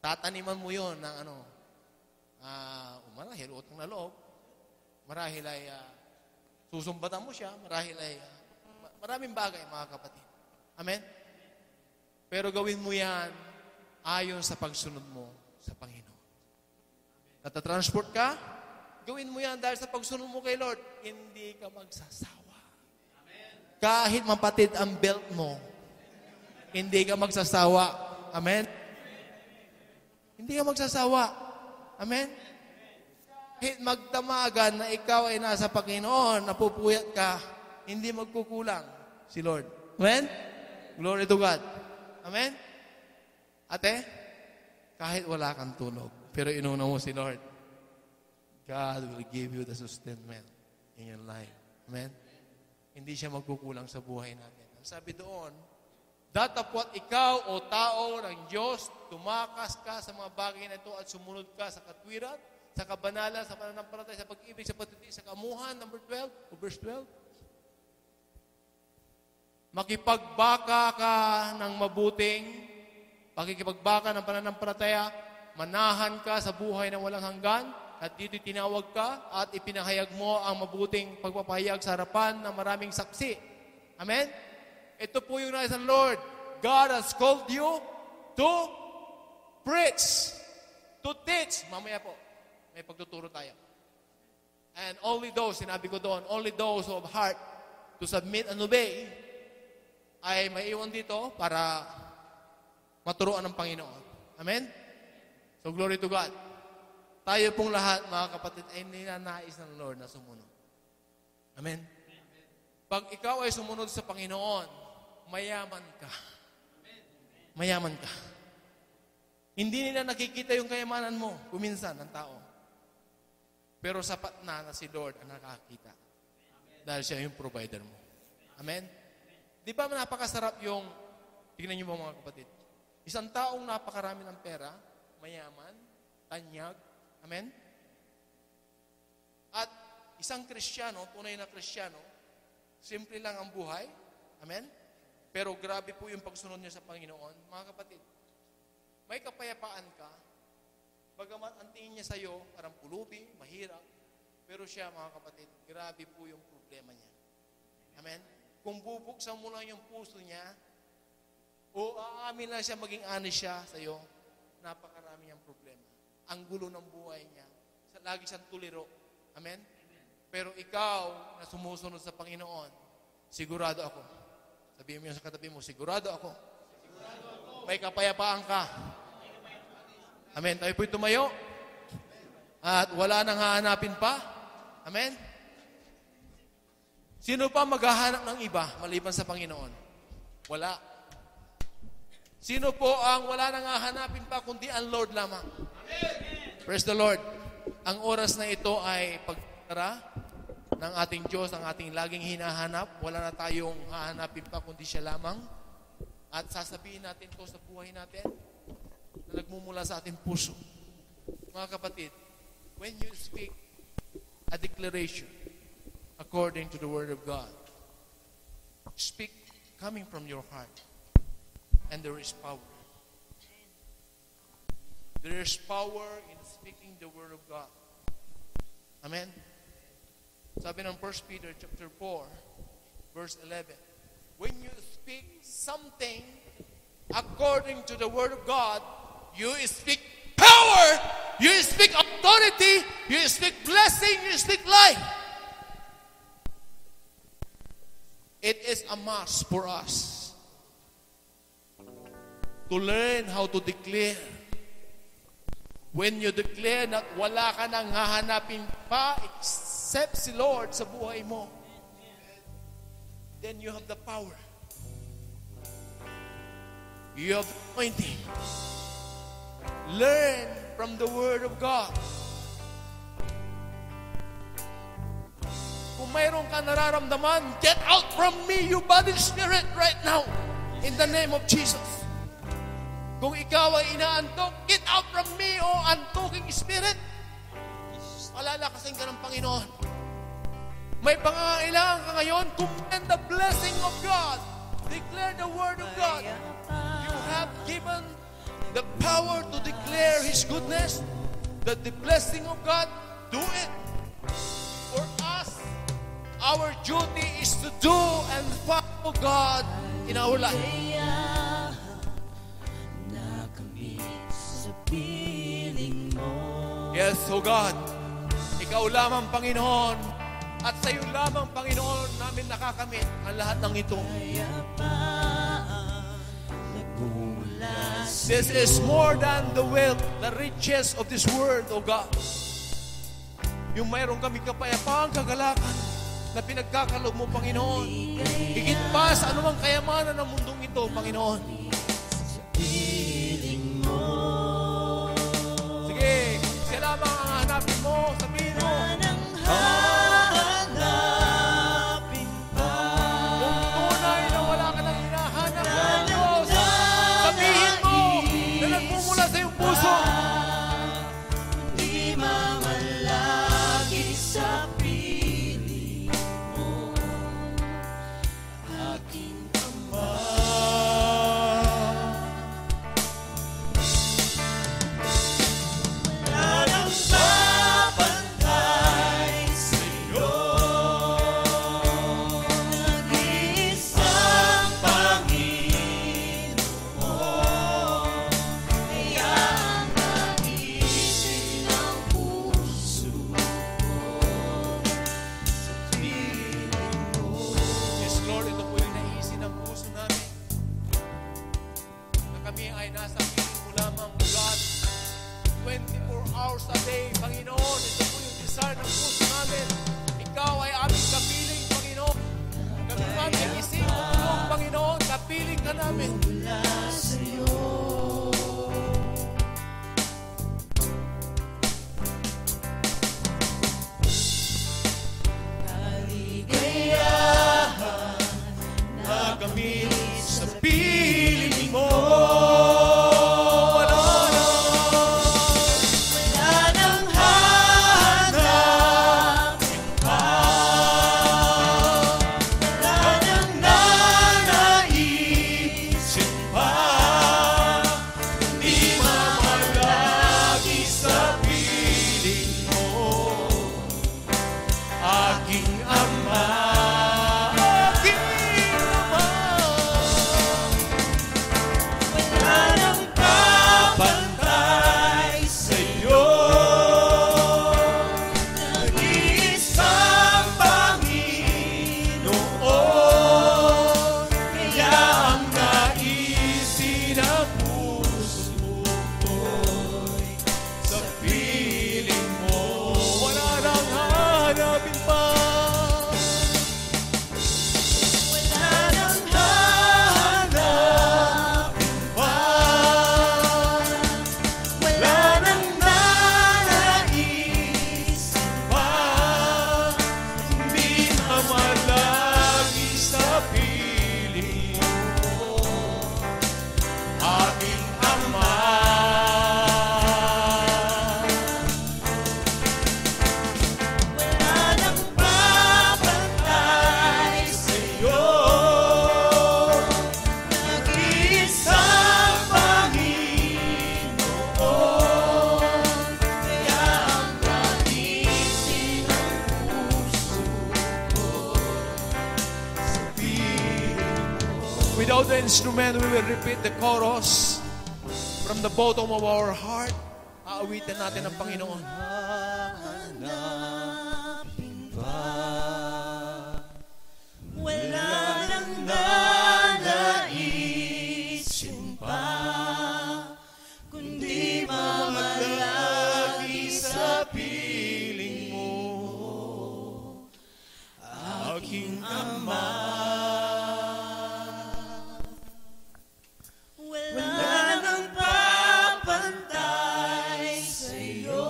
Speaker 2: Tataniman mo yon ng marahil utang na loob, marahil ay susumbatan mo siya, marahil ay maraming bagay, mga kapatid. Amen? Pero gawin mo yan ayon sa pagsunod mo sa Panginoon. Natatransport ka? Gawin mo yan dahil sa pagsunod mo kay Lord. Hindi ka magsasawa. Kahit mapatid ang belt mo, hindi ka magsasawa. Amen? Hindi ka magsasawa. Amen? Kahit magdamagan na ikaw ay nasa Panginoon, napupuyat ka, hindi magkukulang si Lord. Amen? Glory to God. Amen? Ate, kahit wala kang tulog, pero inuna mo si Lord, God will give you the sustainment in your life. Amen? Hindi siya magkukulang sa buhay natin. Ang sabi doon, datapwat ikaw o tao ng Diyos, tumakas ka sa mga bagay na ito at sumunod ka sa katwiran, sa kabanalan, sa pananampalataya, sa pag-ibig, sa pagtitiis, sa kamuhan, number 12, o verse 12. Makipagbaka ka ng mabuting, pakikipagbaka ng pananampalataya, manahan ka sa buhay na walang hanggan, at dito tinawag ka at ipinahayag mo ang mabuting pagpapahayag sa harapan ng maraming saksi. Amen? Ito po yung nais ng Lord. God has called you to preach, to teach. Mamaya po, may pagtuturo tayo. And only those, sinabi ko doon, only those who have heart to submit and obey ay maiwan dito para maturuan ng Panginoon. Amen? So, glory to God. Tayo pong lahat, mga kapatid, ay ninanais ng Lord na sumunod. Amen? Pag ikaw ay sumunod sa Panginoon, mayaman ka. Mayaman ka. Hindi nila nakikita yung kayamanan mo, kuminsan, ng tao. Pero sapat na si Lord ang nakakita. Dahil siya yung provider mo. Amen? Di ba napakasarap yung, tignan niyo mga kapatid, isang taong napakarami ng pera, mayaman, tanyag, amen? At isang Kristiyano, tunay na Kristiyano, simple lang ang buhay, amen? Pero grabe po yung pagsunod niya sa Panginoon. Mga kapatid, may kapayapaan ka, bagamat ang tingin niya sa'yo, parang pulubi, mahirap, pero siya, mga kapatid, grabe po yung problema niya. Amen? Kung bubuksan mo lang yung puso niya, o aamin lang siya, maging honest siya sa'yo, napakarami ang problema. Ang gulo ng buhay niya. Lagi siyang tuliro. Amen? Pero ikaw na sumusunod sa Panginoon, sigurado ako. Sabihin mo yun sa katabi mo, sigurado ako. May kapayapaan ka. Amen? Tayo po'y tumayo. At wala nang hahanapin pa. Amen? Sino pa maghahanap ng iba maliban sa Panginoon? Wala. Sino po ang wala nang hahanapin pa kundi ang Lord lamang? Amen. Praise the Lord. Ang oras na ito ay pagtara ng ating Diyos, ang ating laging hinahanap. Wala na tayong hahanapin pa kundi siya lamang. At sasabihin natin ito sa buhay natin na nagmumula sa ating puso. Mga kapatid, when you speak a declaration according to the Word of God, speak coming from your heart. And there is power. There is power in speaking the Word of God. Amen? Sabi ng 1 Peter chapter 4, verse 11, when you speak something according to the Word of God, you speak power, you speak authority, you speak blessing, you speak life. It is a must for us to learn how to declare. When you declare na wala ka nang hahanapin pa except si Lord sa buhay mo, then you have the power. You have the anointing. Learn from the Word of God. mayroon ka nararamdaman, get out from me, you bad spirit, right now. In the name of Jesus. Kung ikaw ay inaantok, get out from me, o antoking spirit. Palalakasin ka ng Panginoon. May pangangailangan ka ngayon, command the blessing of God. Declare the word of God. You have given the power to declare His goodness, that the blessing of God, do it. For us, our duty is to do and follow God in our life. Yes, O God, Ikaw lamang, Panginoon, at sa iyo lamang, Panginoon, namin nakakamit ang lahat ng ito. This is more than the wealth, the riches of this world, O God. Yung mayroon kami kapayapaan, kagalakan, na pinagkakaloob mo, Panginoon. Higit pa sa anumang kayamanan ng mundong ito, Panginoon. Sige, siya lamang ang hanapin mo, sabihin mo. Kung tunay na wala ka nang hinahanap ng Diyos, sabihin mo na nagmumula sa iyong puso.
Speaker 3: Di mamalagi sa piling mo, aking Ama. Wala nang babantay sa'yo, nag-iisang Panginoon, kaya ang naisin ng puso ko sa piling mo.
Speaker 2: Yes, Lord, ito po yung naisin ng puso namin. Na kami ay nasa piling mo lamang, O God. 24 hours a day, Panginoon. Ito po yung desire ng puso namin. Ikaw ay aming kapiling, Panginoon. Kami aming ising tulong, Panginoon. Kapiling ka namin.
Speaker 3: Mula sa'yo, kaligayahan
Speaker 2: Na kami sa piling mo. Wala na.
Speaker 3: wala nang hahanapin pa, wala nang nanaisin pa,
Speaker 2: Di mamalagi sa piling mo, aking Ama. Aking Ama.
Speaker 3: wala nang babantay sa'yo, nag-iisang Panginoon, kaya ang
Speaker 2: Naisin ang puso ko'y sa piling mo. Wala nang hanapin pa.
Speaker 3: wala nang hahanapin pa, wala nang nanaisin pa,
Speaker 2: Di mamalagi sa piling mo, aking Ama.
Speaker 3: wala nang babantay sa'yo, nag-iisang Panginoon, kaya ang naisin ng puso ko sa piling mo.
Speaker 2: Without the instrument, we will repeat the chorus from the bottom of our heart. Aawitin natin ang Panginoon.
Speaker 3: Hahanapin pa, wala nang nanaisin pa, kundi mamalagi sa
Speaker 2: Piling mo,
Speaker 3: aking Ama. Wala nang babantay sa'yo,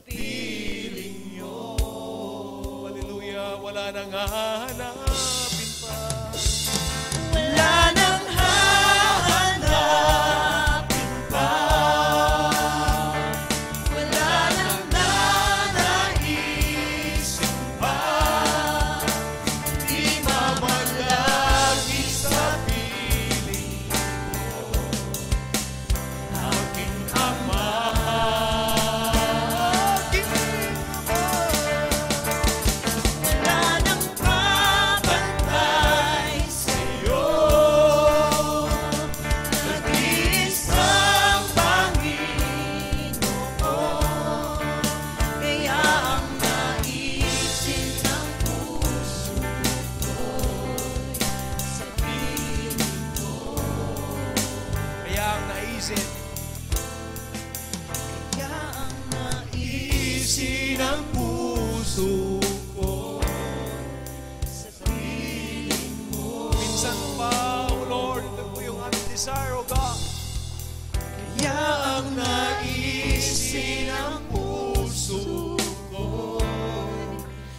Speaker 2: piling nyo. Hallelujah, wala nang hahanapin pa.
Speaker 3: Wala nang hahanapin pa. Wala nang nanaisin pa. Di mamalagi sa piling ko, aking Ama. Wala nang kapantay sa'yo, nag-iisang Panginoon. Kaya ang naisin ng puso ko'y sa piling ko.
Speaker 2: Kaya ang naisip,
Speaker 3: Kaya ang naisin ng puso ko sa piling mo.
Speaker 2: minsan pa, O Lord, ito po yung aming desire, O God.
Speaker 3: Kaya ang naisin ng puso ko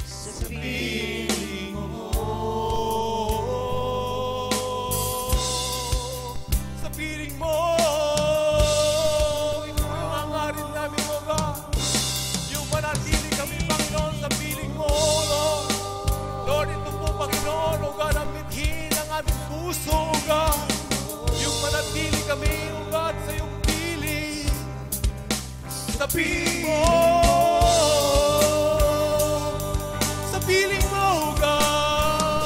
Speaker 3: sa piling mo.
Speaker 2: Sa piling mo, ito po yung hangarin namin, O God. Yung manatili kami, Panginoon, sa piling mo, Lord. Lord, ito po, Panginoon, O God, ang mithin ng aming puso, O God. Yung manatili kami, O God, sa iyong piling. Sa piling mo. Sa piling mo, O God.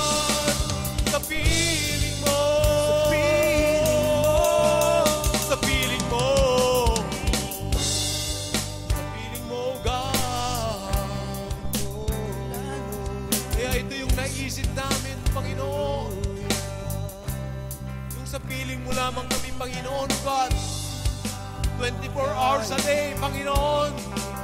Speaker 2: Sa piling mo. Sa piling mo. Sa piling mo, O God. Kaya ito yung naisip namin, Panginoon. Yung sa piling mo lamang kami, Panginoon, O God. 24 hours a day, Panginoon.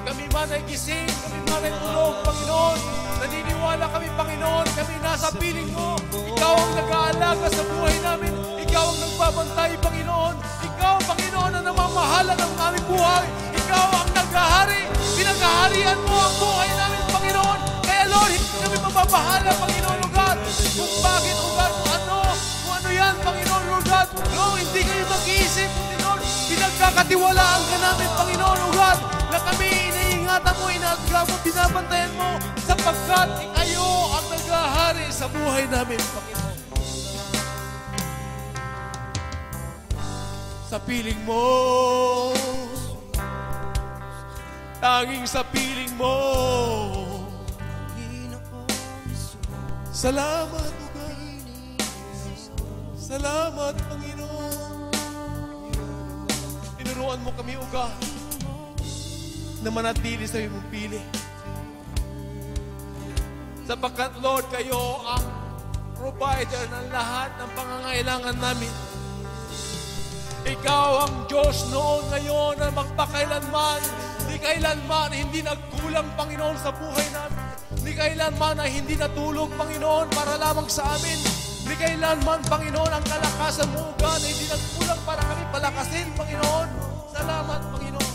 Speaker 2: Kami man ay gising, kami man ay tulog, Panginoon. Naniniwala kami, Panginoon, kami nasa piling mo. Ikaw ang nag-aalaga sa buhay namin. Ikaw ang nagbabantay, Panginoon. Ikaw, Panginoon, ang namamahala ng aming buhay. Ikaw ang naghahari. Pinaghaharian mo ang buhay namin, Panginoon. Kaya, Lord, hindi kami mababahala, Panginoon, O God. Kung bakit, O God, kung ano yan, Panginoon, O God. Lord, hindi kayo mag-iisip, Panginoon. Pinagkakatiwalaan ka namin, Panginoon, O God, na kami iniingatan mo, inaagaw mo, binabantayan mo, sapagkat kayo ang naghahari sa buhay namin, Panginoon. Sa piling mo, tanging sa piling mo. Salamat, O God. Salamat, Panginoon. Tinuruan mo kami, O God, na manatili sa iyong pili. Sapagkat, Lord, kayo ang provider ng lahat ng pangangailangan namin. Ikaw ang Diyos noon, ngayon, na magpakailanman. Hindi kailanman hindi nagkulang, Panginoon, sa buhay namin. Hindi kailanman na hindi natulog, Panginoon, para lamang sa amin. Hindi kailanman, Panginoon, ang kalakasan mo, God, na hindi nagkulang para kami palakasin, Panginoon. Salamat, Panginoon.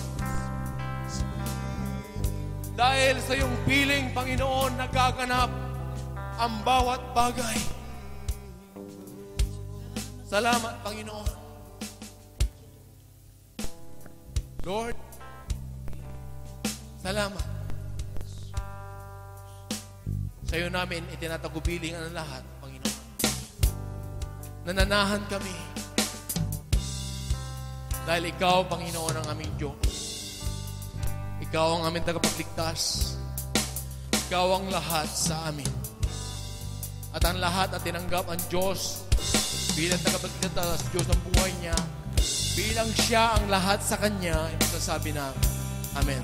Speaker 2: Dahil sa iyong piling, Panginoon, nagaganap ang bawat bagay. Salamat, Panginoon. Lord, salamat. Sa iyo namin itinatagubiling ang lahat, Panginoon. Nananahan kami. Dahil ikaw, Panginoon, ang aming Diyos. Ikaw ang aming tagapagligtas. Ikaw ang lahat sa amin. At ang lahat at tinanggap ang Diyos bilang tagapagligtas, Diyos ng buhay niya. Bilang siya ang lahat sa Kanya, masasabi na, Amen.